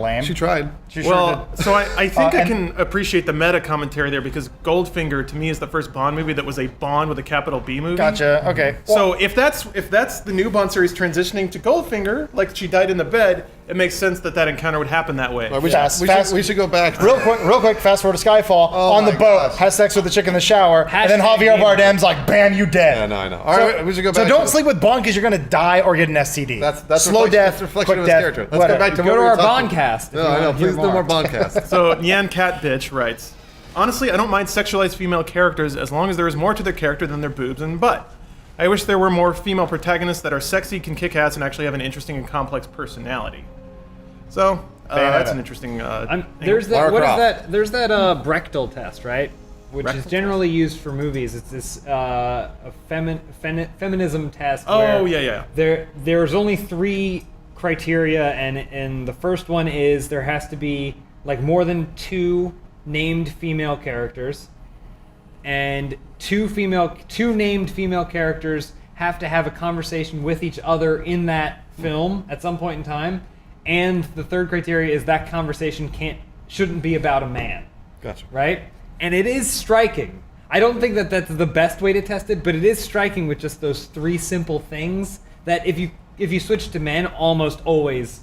lame. She tried. She sure Well, did. so I think I and- can appreciate the meta commentary there because Goldfinger to me is the first Bond movie that was a Bond with a capital B movie. Gotcha. Okay. So if that's the new Bond series transitioning to Goldfinger, like she died in the bed, it makes sense that encounter would happen that way. We should go back. Real quick, fast forward to Skyfall. On the my boat, gosh. has sex with the chick in the shower, and then Hashtag Javier gamer. Bardem's like, bam, you dead. Yeah, no, I know. All right, we should go back. So to don't the- sleep with Bond because you're gonna die or get an STD. That's slow reflection, death, that's reflection quick of his death, character. Let's whatever. go back to Go what to we were our talking- Bondcast if No, you I know. wanna hear Please do more more. Bondcasts. So Nyan Cat Bitch writes, honestly, I don't mind sexualized female characters as long as there is more to their character than their boobs and butt. I wish there were more female protagonists that are sexy, can kick ass, and actually have an interesting and complex personality. So that's an interesting. There's that. Lara What is Croft. that? There's that Rectal Test, right? Which is Rectal generally used for movies. It's this a feminism test. Oh, where yeah. There's only 3 criteria, and the first one is there has to be like more than 2 named female characters, and 2 named female characters have to have a conversation with each other in that film at some point in time. And the third criteria is that conversation shouldn't be about a man, Gotcha. right? And it is striking. I don't think that that's the best way to test it, but it is striking with just those 3 simple things that if you switch to men, almost always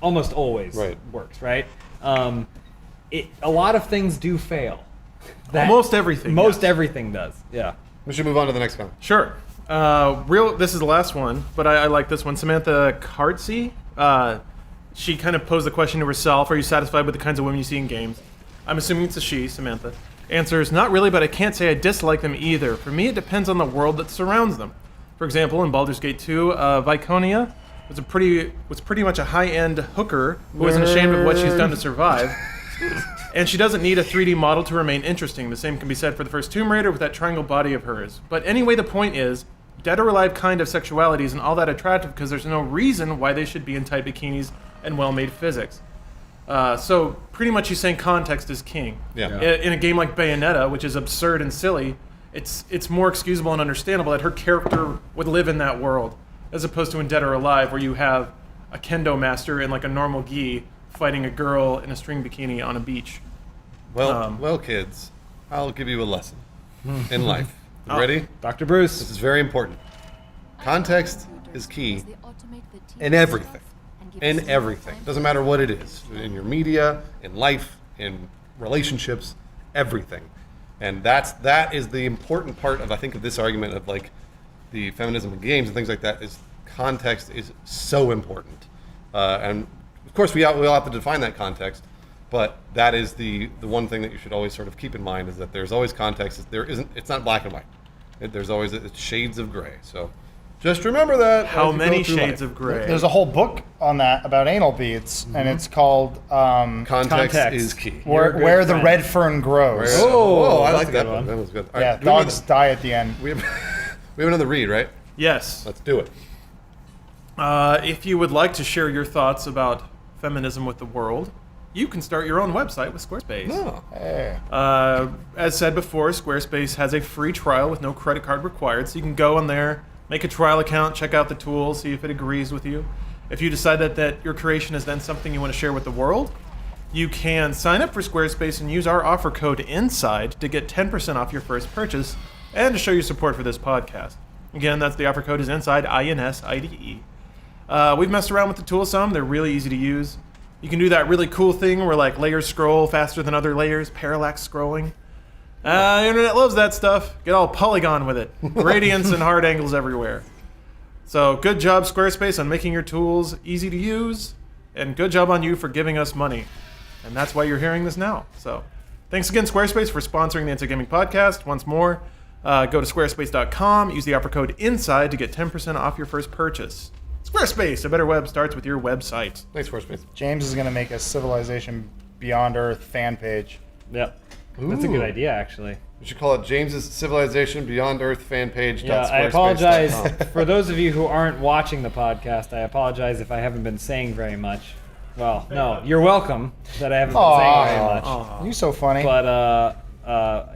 Right. works, right? A lot of things do fail. Almost everything, Most yes. everything does. Yeah. We should move on to the next comment. Sure. This is the last one, but I like this one. Samantha Cartsey. She kind of posed the question to herself: are you satisfied with the kinds of women you see in games? I'm assuming it's a she, Samantha. Answers: not really, but I can't say I dislike them either. For me, it depends on the world that surrounds them. For example, in Baldur's Gate 2, Viconia was pretty much a high-end hooker who isn't ashamed of what she's done to survive. And she doesn't need a 3D model to remain interesting. The same can be said for the first Tomb Raider with that triangle body of hers. But anyway, the point is, dead or alive kind of sexuality isn't all that attractive because there's no reason why they should be in tight bikinis and well-made physics. So pretty much he's saying context is king. Yeah. In a game like Bayonetta, which is absurd and silly, it's more excusable and understandable that her character would live in that world, as opposed to in Dead or Alive, where you have a kendo master in like a normal gi fighting a girl in a string bikini on a beach. Well, kids, I'll give you a lesson in life. You ready? Dr. Bruce. This is very important. Context is key in everything. In everything. Doesn't matter what it is. In your media, in life, in relationships, everything. And that is the important part of, I think, of this argument of like the feminism in games and things like that, is context is so important. And of course we all have to define that context, but that is the one thing that you should always sort of keep in mind, is that there's always context. It's not black and white. There's always it's shades of gray. So Just remember that. How as you many go through shades life. of gray? There's a whole book on that about anal beads, and it's called Context is key. You're a good Where the friend. red fern grows. Oh, I that's like a that good one. one. That was good. All Yeah, right, do we have dogs die at the end. we have another read, right? Yes. Let's do it. If you would like to share your thoughts about feminism with the world, you can start your own website with Squarespace. No. Hey. As said before, Squarespace has a free trial with no credit card required, so you can go on there, make a trial account, check out the tools, see if it agrees with you. If you decide that your creation is then something you want to share with the world, you can sign up for Squarespace and use our offer code INSIDE to get 10% off your first purchase and to show your support for this podcast. Again, that's the offer code is INSIDE, INSIDE. We've messed around with the tools some. They're really easy to use. You can do that really cool thing where like layers scroll faster than other layers, parallax scrolling. The internet loves that stuff. Get all polygon with it. Gradients and hard angles everywhere. So good job, Squarespace, on making your tools easy to use, and good job on you for giving us money. And that's why you're hearing this now. So thanks again, Squarespace, for sponsoring the Inside Gaming Podcast. Once more, go to squarespace.com, use the offer code INSIDE to get 10% off your first purchase. Squarespace, a better web starts with your website. Thanks, Squarespace. James is going to make a Civilization Beyond Earth fan page. Yep. That's a good Ooh. idea, actually. We should call it James's Civilization Beyond Earth fan page. Yeah, I apologize for those of you who aren't watching the podcast. I apologize if I haven't been saying very much. Well, no, you're welcome that I haven't been saying very much. Aw. You're so funny. But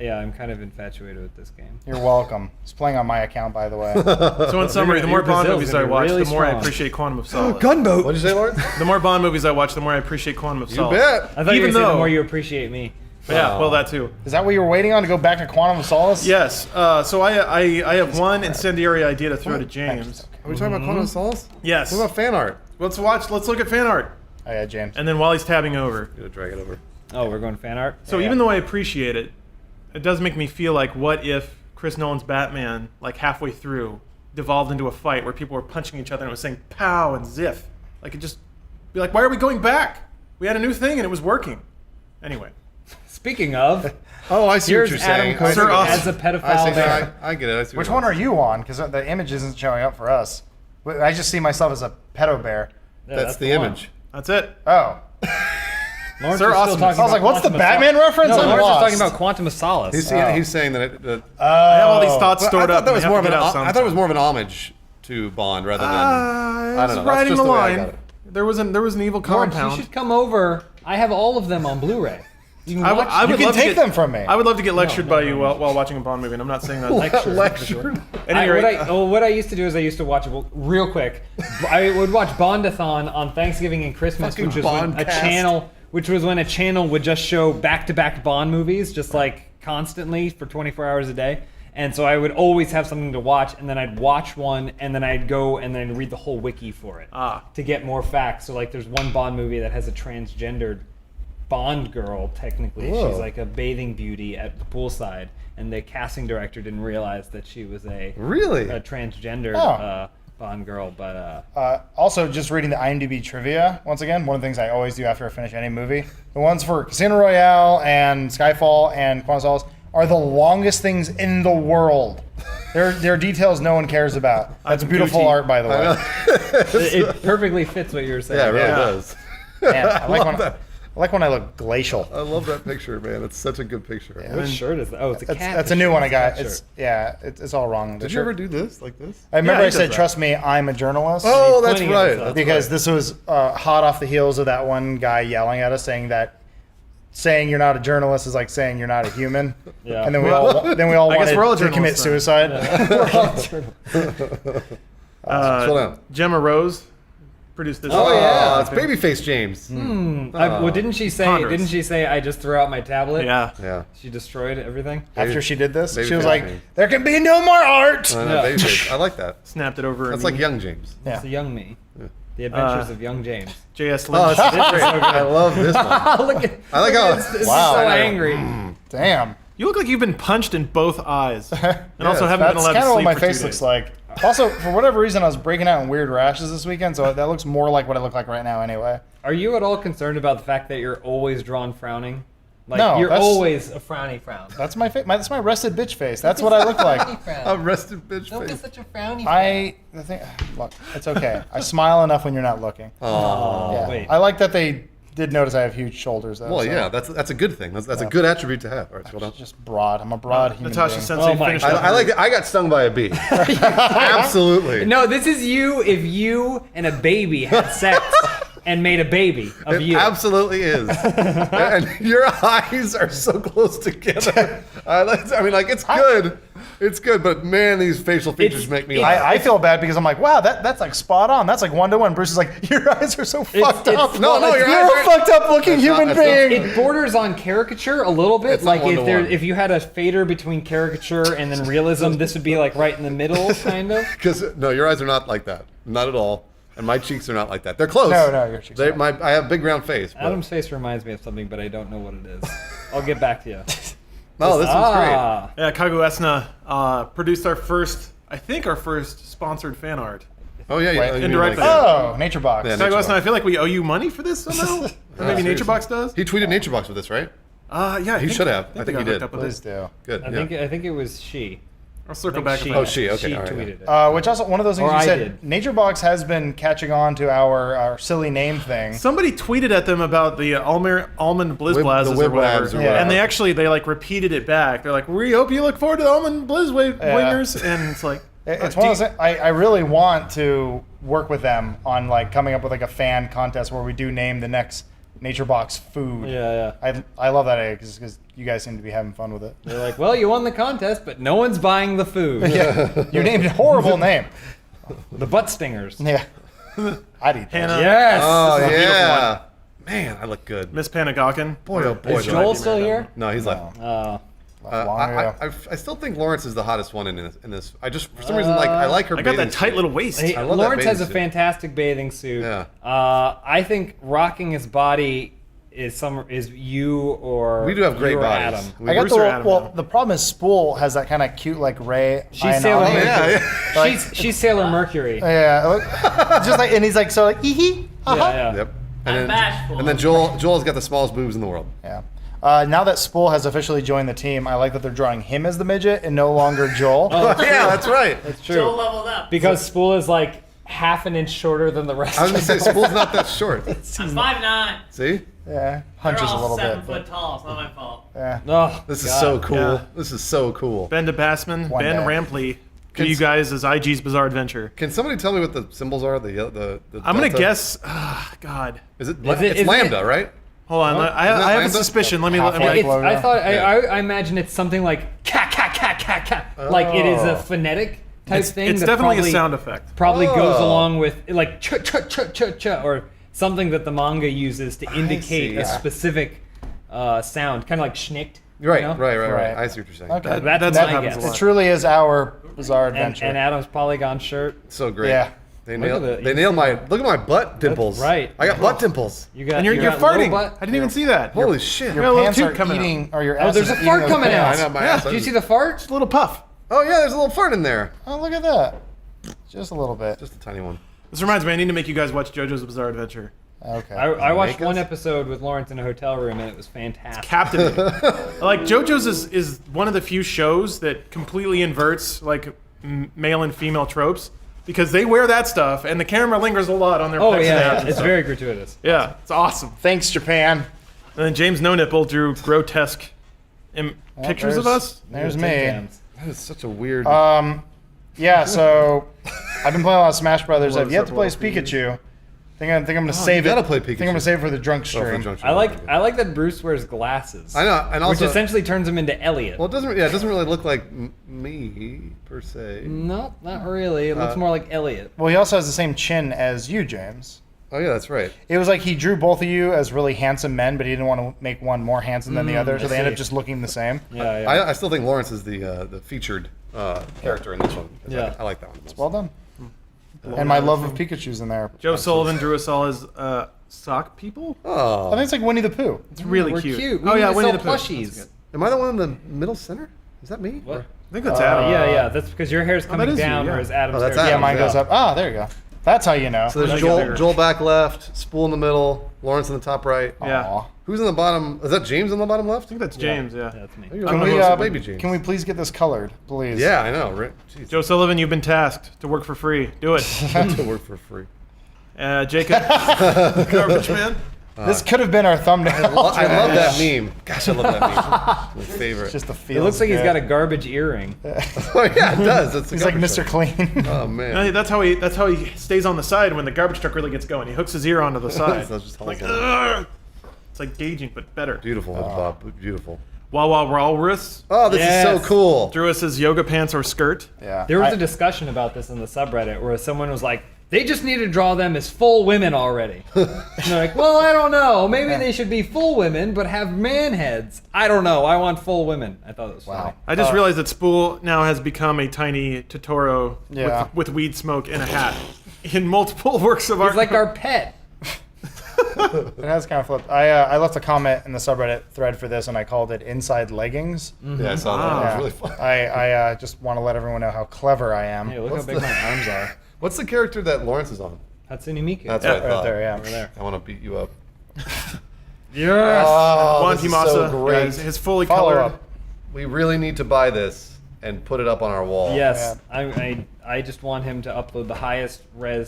yeah, I'm kind of infatuated with this game. You're welcome. It's playing on my account, by the way. So in summary, the more Bond Brazil's movies gonna I be watch, really the more I strong. appreciate Quantum of Solace. Gunboat. What'd you say, Lawrence? The more Bond movies I watch, the more I appreciate Quantum of You Solace. bet. I thought you were Even going to say the though- more you appreciate me. Yeah, well, that too. Is that what you were waiting on to go back to Quantum of Solace? Yes. So I have one incendiary idea to throw to James. Are we talking about Quantum of Solace? Yes. What about fan art? Let's look at fan art, Oh, yeah, James. and then while he's tabbing over. I'm gonna drag it over. Oh, we're going fan art? So even though I appreciate it, it does make me feel like, what if Chris Nolan's Batman, like halfway through, devolved into a fight where people were punching each other and it was saying "pow" and "ziff"? Like, it just be like, why are we going back? We had a new thing and it was working. Anyway. Speaking of, Oh, I see here's what you're Adam saying. Kozik Sir Austin. as a pedophile I see. bear. I get it. I see Which what one you're are you on? Because the image isn't showing up for us. I just see myself as a pedo bear. Yeah, That's the one. image. That's it. Oh. Lawrence Sir was still Austin. talking I was about like, what's the Quantum of Batman Solace. reference? No, I'm Lawrence was lost. talking about Quantum of Solace. He's saying that. I have all these thoughts But stored I up. thought that and was I more have of to an. get out I thought it sometime. was more of an homage to Bond rather than. I It's don't know. That's riding just the the way I got line. it. There was an evil Lawrence, compound. you should come over. I have all of them on Blu-ray. You can I would- watch I You would can love to take get- them from me. I would love to get lectured No, by no, you no. while watching a Bond movie, and I'm not saying that. Lecture. At any rate, what I used to do is I used to watch, well, real quick, I would watch Bondathon on Thanksgiving and Christmas, Fucking which was when a Bondcast. channel, would just show back-to-back Bond movies, just like constantly for 24 hours a day. And so I would always have something to watch, and then I'd watch one, and then I'd go and then read the whole wiki for it to get more facts. So like, there's one Bond movie that has a transgendered Bond girl. Technically, Whoa. she's like a bathing beauty at the poolside, and the casting director didn't realize that she was a Really? transgendered Oh. Bond girl. But Also, just reading the IMDb trivia, once again, one of the things I always do after I finish any movie. The ones for Casino Royale and Skyfall and Quantum of Solace are the longest things in the world. They're details no one cares about. That's beautiful Gucci. art, by the way. it perfectly fits what you were saying. Yeah, it really Yeah. does. Man, I like when that. I like when I look glacial. I love that picture, man. It's such a good picture. What shirt is that? Oh, it's a cat. That's a new one I got. Cat It's shirt. it's all wrong. Did you ever do this like this? I remember Yeah, he I said, does that. "Trust me, I'm a journalist." Oh, He's that's pointing at right. himself. That's because right. this was hot off the heels of that one guy yelling at us, saying you're not a journalist is like saying you're not a human. Yeah. And then we all I guess wanted we're all to commit journalists then. suicide. Slow down. Gemma Rose produced this. Oh, yeah. It's Babyface James. Well, didn't she say? Ponderous. Didn't she say? I just threw out my tablet. Yeah. Yeah. She destroyed everything. After she did this, Baby she was face like, James. "There can be no more art." I know, Yeah. Babyface. I like that. Snapped it over. That's like young James. Yeah. It's the young me. The Adventures of Young James. J.S. Oh, Lynch. it's great. I love this one. Look at. I like how. It's Wow. so I know. angry. Damn. You look like you've been punched in both eyes, and also Yes, haven't been That's allowed kind to of what sleep my for 2 face days. looks like. Also, for whatever reason, I was breaking out in weird rashes this weekend, so that looks more like what I look like right now anyway. Are you at all concerned about the fact that you're always drawn frowning? Like No, you're that's- always a frowny frown. That's my face. That's my rested bitch face. That's what I look like. A rested bitch Don't get face. such a frowny. The thing. Look, it's okay. I smile enough when you're not looking. Oh, Yeah. wait. I like that they did notice I have huge shoulders. Though, Well, so yeah, that's a good thing. That's a good attribute to have. All right, scroll down. just broad. I'm a broad human Natasha being. Sensei Oh my finished God. up. I like it. I got stung by a bee. Absolutely. No, this is you if you and a baby had sex and made a baby of It you. absolutely is. And your eyes are so close together. I mean, like, it's good. It's good, but man, these facial features make me laugh. I feel bad because I'm like, wow, that's like spot on. That's like 1-to-1. Bruce is like, your eyes are so fucked it's- up. No, your you're eyes a aren't- fucked up looking It's not- human it's not- being. It borders on caricature a little bit. It's not Like one-to-one. if you had a fader between caricature and then realism, this would be like right in the middle, kind of. Because no, your eyes are not like that. Not at all. And my cheeks are not like that. They're close. No, your cheeks are I have a big round face. But, Adam's face reminds me of something, but I don't know what it is. I'll get back to you. oh, this is great. Yeah, Kagu Esna produced our first sponsored fan art. Oh yeah, Wait, you mean indirectly. Oh, Nature Box. Yeah, Kagu Nature Esna, I Box. feel like we owe you money for this somehow. Or maybe seriously. NatureBox does. He tweeted NatureBox with this, right? Yeah, He should have. I they think he got hooked did. up with Please it. do. Good. I yeah. think it was she. I'll circle I back. think If I Oh, she. Okay, She all right, tweeted yeah. it. Which also one of those things Or you I said. did. Nature Box has been catching on to our silly name thing. Somebody tweeted at them about the almond blizzblazes the or whatever, Wiblabs or whatever. and they like repeated it back. They're like, "We hope you look forward to the almond wingers," and it's like, It's one of those things, I really want to work with them on like coming up with like a fan contest where we do name the next Nature Box food. Yeah. I love that idea because you guys seem to be having fun with it. They're like, well, you won the contest, but no one's buying the food. Yeah, you named a horrible name. The butt stingers. Yeah, I'd eat that. Hannah, Yes. Oh This is a beautiful yeah. Man, I look good. Miss Panagokin. Boy, oh boy. Is do I Joel do still that. here? No, he's left. Oh. Long ago. I still think Lawrence is the hottest one in this. I just for some reason like I like her. I got bathing that tight suit. little waist. Hey, I love that Lawrence has a bathing suit. fantastic bathing suit. Yeah. I think rocking his body is you or We do have great you or bodies. Adam. We I got Bruce the or Adam well. now? The problem is Spool has that kind of cute like Ray. She's Sailor Ayanami. Mercury. yeah. Like- She's Sailor Mercury. Yeah, just like and he's like so like hee hee. Yeah. Yep. I'm bashful. And then Joel's got the smallest boobs in the world. Yeah. Now that Spool has officially joined the team, I like that they're drawing him as the midget and no longer Joel. Yeah, that's right. It's Joe true. leveled up. Because Spool is like half an inch shorter than the rest I was of gonna say Spool's not that short. I'm 5'9". See, Yeah, They're hunches a all little 7 bit. foot tall. It's not my fault. Yeah. Oh, this is God. so cool. Yeah. This is so cool. Ben DeBassman, One Ben day. Rampley, to Can you s- guys as IG's Bizarre Adventure. Can somebody tell me what the symbols are? The I'm gonna delta? guess. God, Is it? Is it- It's isn't lambda, it- right? hold on. Isn't I that have a Lambda? suspicion. Let me. Half-Life It's, logo. I thought Yeah. I imagine it's something like cat cat cat cat cat. Like it is a phonetic type thing. It's that definitely probably, a sound effect. Probably goes Oh. along with like ch ch ch ch ch or something that the manga uses to indicate see, a yeah. specific sound, kind of like schnicked. Right, you know? right. Right. I see what you're saying. Okay. That's That my happens a guess. lot. It truly is our bizarre And, adventure. and Adam's polygon shirt. So great. Yeah. They Look nailed. at it. They nailed my. Look at my butt dimples. right. I got butt dimples. You got And you're you got farting. low butt. I didn't even see that. Holy shit. your got a little pants toot are coming out. eating, or your Oh, ass there's is a eating fart those coming pants. out. I know my Yeah. ass. Did you see the fart? A little puff. Oh yeah, there's a little fart in there. Oh, look at that. Just a little bit. Just a tiny one. This reminds me. I need to make you guys watch JoJo's Bizarre Adventure. Okay. I watched make one us? episode with Lawrence in a hotel room and it was fantastic. Captivating. Like JoJo's is one of the few shows that completely inverts like male and female tropes because they wear that stuff and the camera lingers a lot on their Oh pecs and yeah, abs and it's stuff. very gratuitous. Yeah, it's awesome. Thanks, Japan. And then James No Nipple drew grotesque pictures of us. There's Tin me. Cans. That is such a weird. Yeah, so I've been playing a lot of Smash Brothers. Well, I've yet to play it's up well for you. Pikachu. I'm gonna save it. gotta play I think I'm Pikachu. gonna save it for the drunk Oh, for stream. junction. I like that Bruce wears glasses. I know, and also which essentially turns him into Elliot. Well, it doesn't. Yeah, it doesn't really look like me per se. No, not really. It looks more like Elliot. Well, he also has the same chin as you, James. Oh yeah, that's right. It was like he drew both of you as really handsome men, but he didn't want to make one more handsome than the other, so I they ended see. up just looking the same. Yeah, yeah. I still think Lawrence is the featured character in this one. Yeah. I like that one. Well done. And my love of Pikachu's in there. Joe Sullivan drew us all as sock people. I Oh, think it's like Winnie the Pooh. It's really We're cute. We Oh yeah, need to Winnie sell the Pooh. plushies. That's good. am I the one in the middle center? Is that me? What? I think that's Adam. Yeah, yeah. That's because your hair's coming is you, down, yeah. whereas Adam's Oh, that's hair. Yeah, Adam. mine goes Yeah. up. Ah, there you go. That's how you know. So there's Joel back left, Spool in the middle, Lawrence in the top right. Yeah. Aw. Who's in the bottom? Is that James in the bottom left? I think that's James, yeah. That's me. Maybe Can we're we, close to baby James. can we please get this colored, please? Yeah, I know. Right? Jeez. Joe Sullivan, you've been tasked to work for free. Do it. to work for free. Jacob, garbage man. This could have been our thumbnail. I love that meme. Gosh, I love that meme. My favorite. Just the It feel. looks like he's got a garbage earring. Oh yeah, it does. It's He's like Mr. Clean. Oh man. That's how he stays on the side when the garbage truck really gets going. He hooks his ear onto the side. So it's just like, holes in it. "Ugh." It's like gauging, but better. Beautiful, Bob. Beautiful. Wawa Walrus Oh, this Yes. is so cool. drew us his yoga pants or skirt. Yeah. There was a discussion about this in the subreddit where someone was like, they just need to draw them as full women already. And they're like, well, I don't know. Maybe they should be full women, but have man heads. I don't know. I want full women. I thought it was funny. I just realized that Spool now has become a tiny Totoro Yeah. with weed smoke and a hat in multiple works of art. He's like our pet. It has kind of flipped. I left a comment in the subreddit thread for this, and I called it "Inside Leggings." Yeah, I saw that. Wow. It was really fun. I just want to let everyone know how clever I am. Hey, look What's how big the- my arms are. What's the character that Lawrence is on? Hatsune Miku. That's Yeah, what I right thought. there, yeah. Over there. I want to beat you up. Yes. Oh, Juan this is Timasa, so great. his fully Follow colored. up. We really need to buy this and put it up on our wall. Yes, I just want him to upload the highest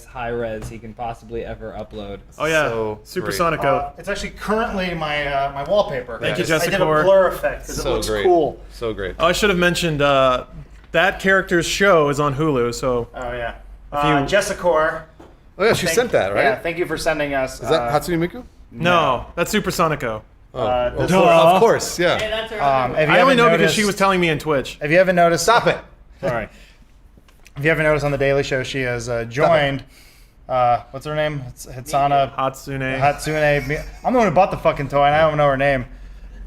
high res he can possibly ever upload. Oh yeah, So Supersonico. It's actually currently my my wallpaper. Thank you, I did a Jessica. blur effect because it So looks great. cool. So great. Oh, I should have mentioned that character's show is on Hulu. So Oh yeah. you- Jessicor. Oh yeah, she sent that, right? Yeah, thank you for sending us. Is that Hatsune Miku? no, that's Supersonico. this Of course, Hey, yeah. that's her. Have you I only ever know because noticed- she was telling me in Twitch. Have you ever noticed? Stop it. Sorry. Have you ever noticed on the Daily Show she has joined? What's her name? It's Hitsana Hatsune. Hatsune. I'm the one who bought the fucking toy, and I don't know her name.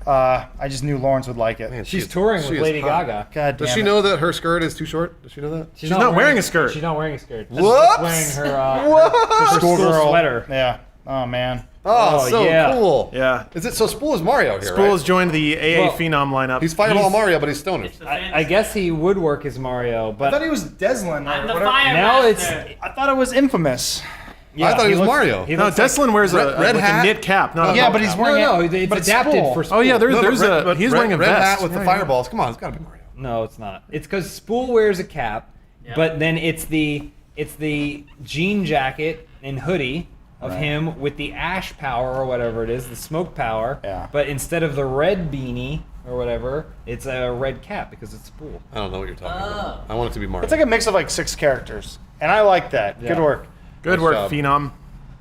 I just knew Lawrence would like it. Man, She's she is- touring she with is Lady hot. Gaga. God damn Does she it. know that her skirt is too short? Does she know that? She's not wearing a skirt. She's not wearing a skirt. She's Whoops! just wearing her, What? her school sweater. Yeah. Oh man. Oh, Oh, so yeah. cool. Yeah. Is it so? Spool is Mario here, Spool right? has joined the AA Well, Phenom lineup. He's Fireball he's- Mario, but he's stoner. The I guess he would work as Mario, I but thought he was Deslin or I'm the whatever. fire now master. I thought it was Infamous. yeah, I thought he was looks- Mario. he no, looks like- Deslin wears red a, like hat? a knit cap, not a Yeah, ball but he's cap. wearing No, it. it's but it's adapted Spool. for Spool. Oh yeah, No, there's but a he's wearing a red vest. hat with the Yeah, fireballs. Come on, it's got to be Mario. No, it's not. It's because Spool wears a cap, Yeah. but then it's the jean jacket and hoodie of him with the ash power or whatever it is, the smoke power. Yeah. But instead of the red beanie or whatever, it's a red cap because it's Spool. I don't know what you're talking about. Oh. I want it to be Mario. It's like a mix of like 6 characters, and I like that. Yeah. Good work. Good Nice work, job. Phenom.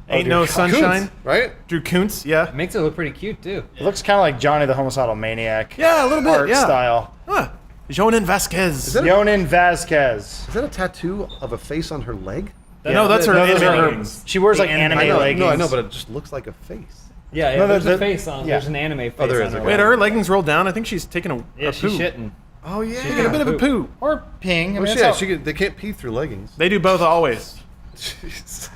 Ain't dude. no Kuntz, sunshine. right? Drew Kuntz, yeah. It makes it look pretty cute too. It looks kind of like Johnny the Homicidal Maniac. Yeah, a little bit, Art yeah. style. Huh. Jonan Vasquez. that a- Yonin Vasquez. Is that a tattoo of a face on her leg? No, that's her those anime are her- leggings. She wears like anime I know, leggings. no, I know, but it just looks like a face. Yeah, No, there's the- a face on. yeah. There's an anime face there on is, her. okay. Wait, are her leggings rolled down? I think she's taking a Yeah, a she's poo. shitting. Oh yeah. She's taking a bit of a poo. Or peeing. I mean, Oh, that's yeah, how- they can't pee through leggings. They do both always. Jeez.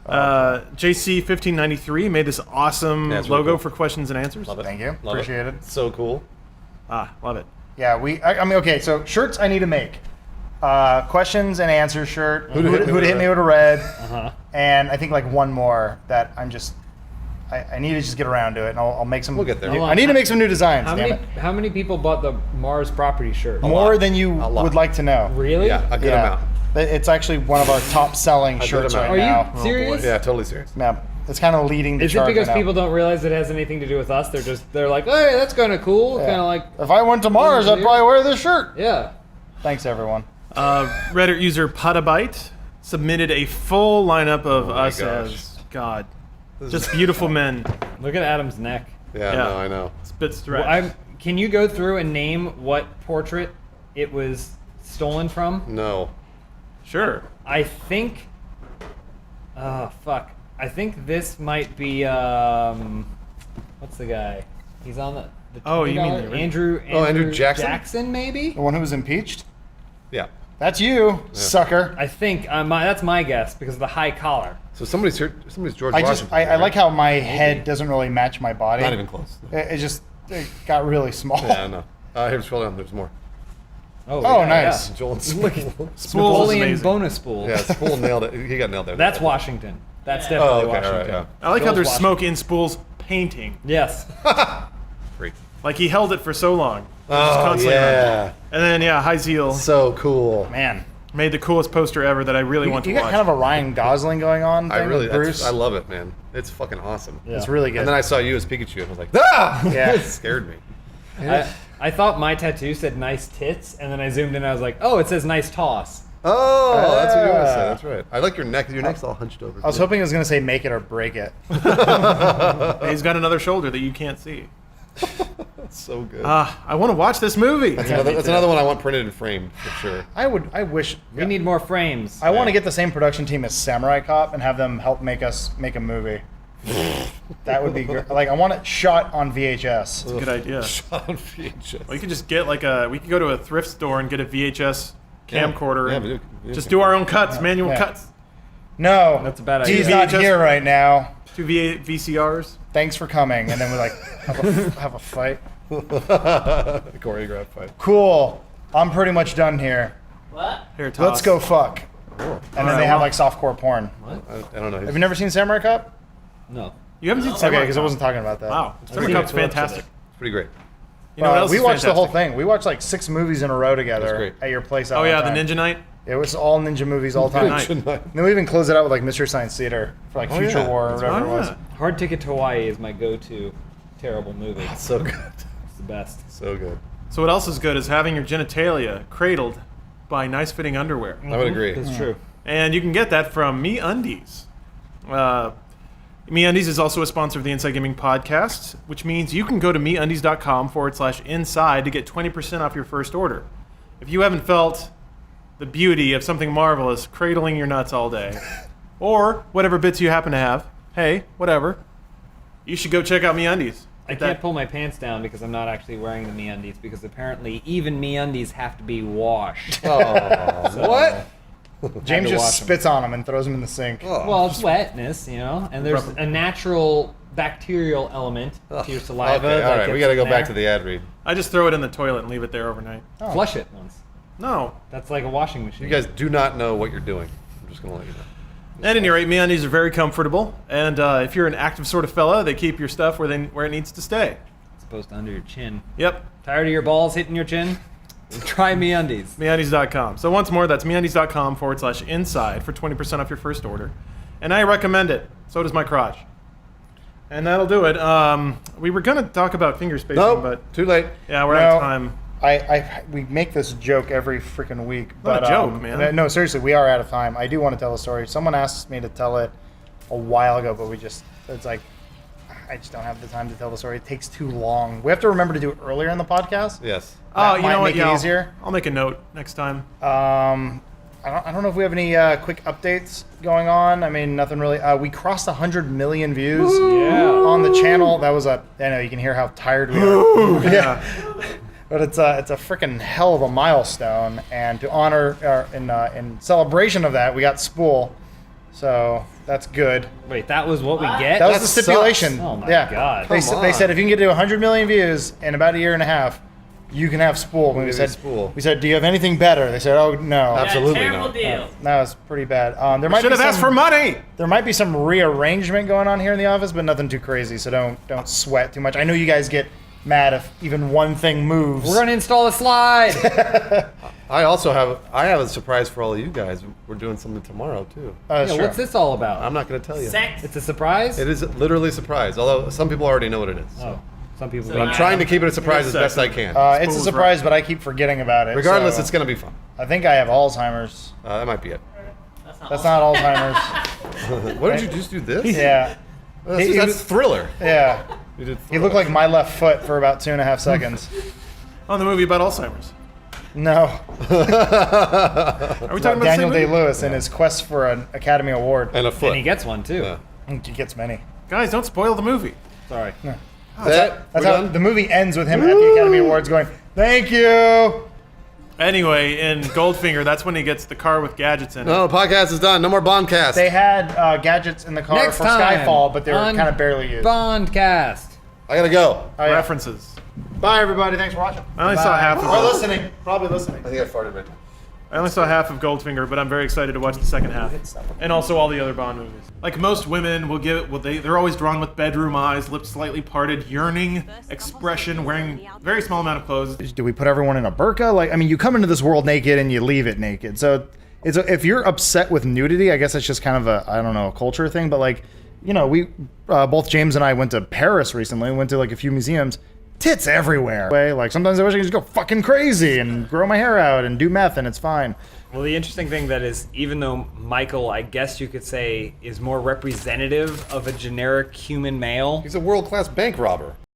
JC1593 made this awesome Yeah, it's really logo cool. for questions and answers. Love it. Thank you. Love Appreciate it. So cool. Ah, love it. Yeah, I mean, okay, so shirts I need to make. Questions and answers shirt. Who'd hit me with a red. And I think like one more that I'm just, I need to just get around to it, and I'll make some. We'll get there. I need to make some new designs. How damn many it. how many people bought the Mars property shirt? More lot. than you A lot. would like to know. Really? Yeah, a good Yeah. amount. It's actually one of our top selling good shirts amount. right Are now. you serious? Yeah, totally serious. Yeah, it's kind of leading the Is it charge because right now. people don't realize it has anything to do with us? They're like, hey, that's kind of cool. Yeah. Kind of like, If I went to Mars, I'd probably wear this shirt. yeah. Thanks, everyone. Reddit user Putabyte submitted a full lineup of my us gosh. as God, just beautiful men. Look at Adam's neck. Yeah, Yeah. no, I know. Spit stretch. Well, can you go through and name what portrait it was stolen from? No. Sure. I think. Oh fuck! I think this might be what's the guy? He's on the. Oh, you mean $20 the- Andrew Jackson? Jackson, maybe. The one who was impeached? Yeah. That's you, sucker. I think that's my guess because of the high collar. So somebody's George I Washington. I like how my head doesn't really match my body. Not even close. It got really small. Yeah, I know. Here's scroll down. There's more. Oh, Oh, yeah, nice. yeah. Joel and Spool. Spool was Napoleon amazing. bonus spool. Yeah, Spool nailed it. He got nailed there. That's Washington. That's Yeah. definitely Oh, okay, Washington. all right, yeah. I like how Joel's there's Washington. smoke in Spool's painting. Yes. Freak. Like he held it for so long. Just Oh, constantly around. yeah. And then High Zeal So cool. Man, made the coolest poster ever that I really want to you got watch. kind of a Ryan Gosling going on. I Thing really, with Bruce. I love it, man. It's fucking awesome. Yeah. It's really good. And then I saw you as Pikachu, and I was like, ah! Yeah. It scared me. I thought my tattoo said nice tits, and then I zoomed in and I was like, oh, it says nice toss. Oh, that's what you want to say. That's right. I like your neck. Your neck's all hunched over. I was hoping it was going to say make it or break it. He's got another shoulder that you can't see. That's so good. I want to watch this movie. that's another one I want printed and framed for sure. I wish. We need more frames. I want to get the same production team as Samurai Cop and have them help make us make a movie. That would be great. Like, I want it shot on VHS. Good idea. Shot on VHS. Well, you could just get we could go to a thrift store and get a VHS camcorder Yeah, and video just do our own cuts, manual Yeah. cuts. No, That's a bad he's idea. not VHS. here right now. 2 VCRs. Thanks for coming. And then we like have a fight. Choreographed fight. Cool. I'm pretty much done here. What? Here, toss. Let's go fuck. And then Alright, they have well- like softcore porn. I don't know. Have you never seen Samurai Cop? No. You haven't seen Okay, Samurai because I Cop. wasn't talking about that. Wow, Samurai seen Cop's clips of fantastic. It's pretty great. You know what else we is watched the whole fantastic? thing. We watched like 6 movies in a row together That's great. at your place. Oh yeah, the Ninja Night. It was all ninja movies all time. night. And then we even closed it out with like Mystery Science Theater for like Future yeah. War or That's whatever it Oh, was. yeah. Hard Ticket to Hawaii is my go-to terrible movie. It's So good. the best. So good. So what else is good is having your genitalia cradled by nice-fitting underwear, I would agree. It's true. and you can get that from MeUndies. MeUndies is also a sponsor of the Inside Gaming Podcast, which means you can go to MeUndies.com/inside to get 20% off your first order. If you haven't felt the beauty of something marvelous cradling your nuts all day, or whatever bits you happen to have, hey, whatever, you should go check out MeUndies. I can't pull my pants down because I'm not actually wearing the MeUndies because apparently even MeUndies have to be washed. Oh, what? James to just wash 'em. spits on them and throws them in the sink. Oh. Well, it's wetness, and there's Rub- a natural bacterial element to your saliva. Okay, all that right. We gets got to go in back there. to the ad read. I just throw it in the toilet and leave it there overnight. Flush it once. No. That's like a washing machine. You guys do not know what you're doing. I'm just going to let you know. At any rate, MeUndies are very comfortable, and if you're an active sort of fella, they keep your stuff where it needs to stay. It's supposed to under your chin. Yep, Tired of your balls hitting your chin? Try MeUndies. MeUndies.com. So once more, that's MeUndies.com/inside for 20% off your first order, and I recommend it. So does my crotch. And that'll do it. We were gonna talk about finger spacing, Nope. but Too late. yeah, we're out No. of time. We make this joke every freaking week. Not But, a joke, man. No, seriously, we are out of time. I do want to tell a story. Someone asked me to tell it a while ago, but it's like, I just don't have the time to tell the story. It takes too long. We have to remember to do it earlier in the podcast. Yes. Oh, That you might know what? make it Yeah, easier. I'll make a note next time. I don't know if we have any quick updates going on. I mean, nothing really. We crossed 100 million views Yeah. on the channel. That was I know you can hear how tired we are. Yeah. But it's a freaking hell of a milestone, and to honor in celebration of that, we got Spool, so that's good. Wait, that was what we What? get? That was That the sucks. stipulation. Oh my yeah. God. They, Come they said on. if you can get to 100 million views in about a year and a half, you can have Spool. And we give said, you Spool. we said, do you have anything better? They said, oh no. Absolutely Yeah, terrible not. deal. That was pretty bad. There might Should be have asked some- for money. There might be some rearrangement going on here in the office, but nothing too crazy. So don't sweat too much. I know you guys get mad if even one thing moves. We're gonna install a slide. I also have a surprise for all of you guys. We're doing something tomorrow too. Yeah, sure. what's this all about? I'm not going to tell you. Sex. It's a surprise? It is literally a surprise. Although some people already know what it is. Oh, some people. So don't. I'm trying to keep it a surprise as best I can. It's a Spool's surprise, right. but I keep forgetting about it. Regardless, so it's going to be fun. I think I have Alzheimer's. That might be it. That's not Alzheimer's. What did you just do? This? Yeah, That's Thriller. yeah. You did He looked like my left foot for about 2.5 seconds. On the movie about Alzheimer's. No, Are we talking about Daniel the same movie? Day-Lewis in his quest for an Academy Award. and a foot. And he gets one too. Yeah. He gets many. Guys, don't spoil the movie. Sorry. That's We're how done? the movie ends with him at the Academy Awards going, "Thank you." Anyway, in Goldfinger, that's when he gets the car with gadgets in it. No, the podcast is done. No more Bondcast. They had gadgets in the car Next for time Skyfall, but they were on kind of barely used. Bondcast. I gotta go. Oh, yeah. References. Bye, everybody. Thanks for watching. I only saw half of Or it. listening. Probably listening. I think I farted right now. I only saw half of Goldfinger, but I'm very excited to watch the second half, and also all the other Bond movies. Like most women will they're always drawn with bedroom eyes, lips slightly parted, yearning expression, wearing very small amount of clothes. Do we put everyone in a burqa? Like, I mean, you come into this world naked and you leave it naked. So if you're upset with nudity, I guess it's just kind of a culture thing. But like, you know, we both James and I went to Paris recently. We went to like a few museums. Tits everywhere. Like sometimes I wish I could just go fucking crazy and grow my hair out and do meth and it's fine. Well, the interesting thing that is, even though Michael, I guess you could say, is more representative of a generic human male. He's a world-class bank robber.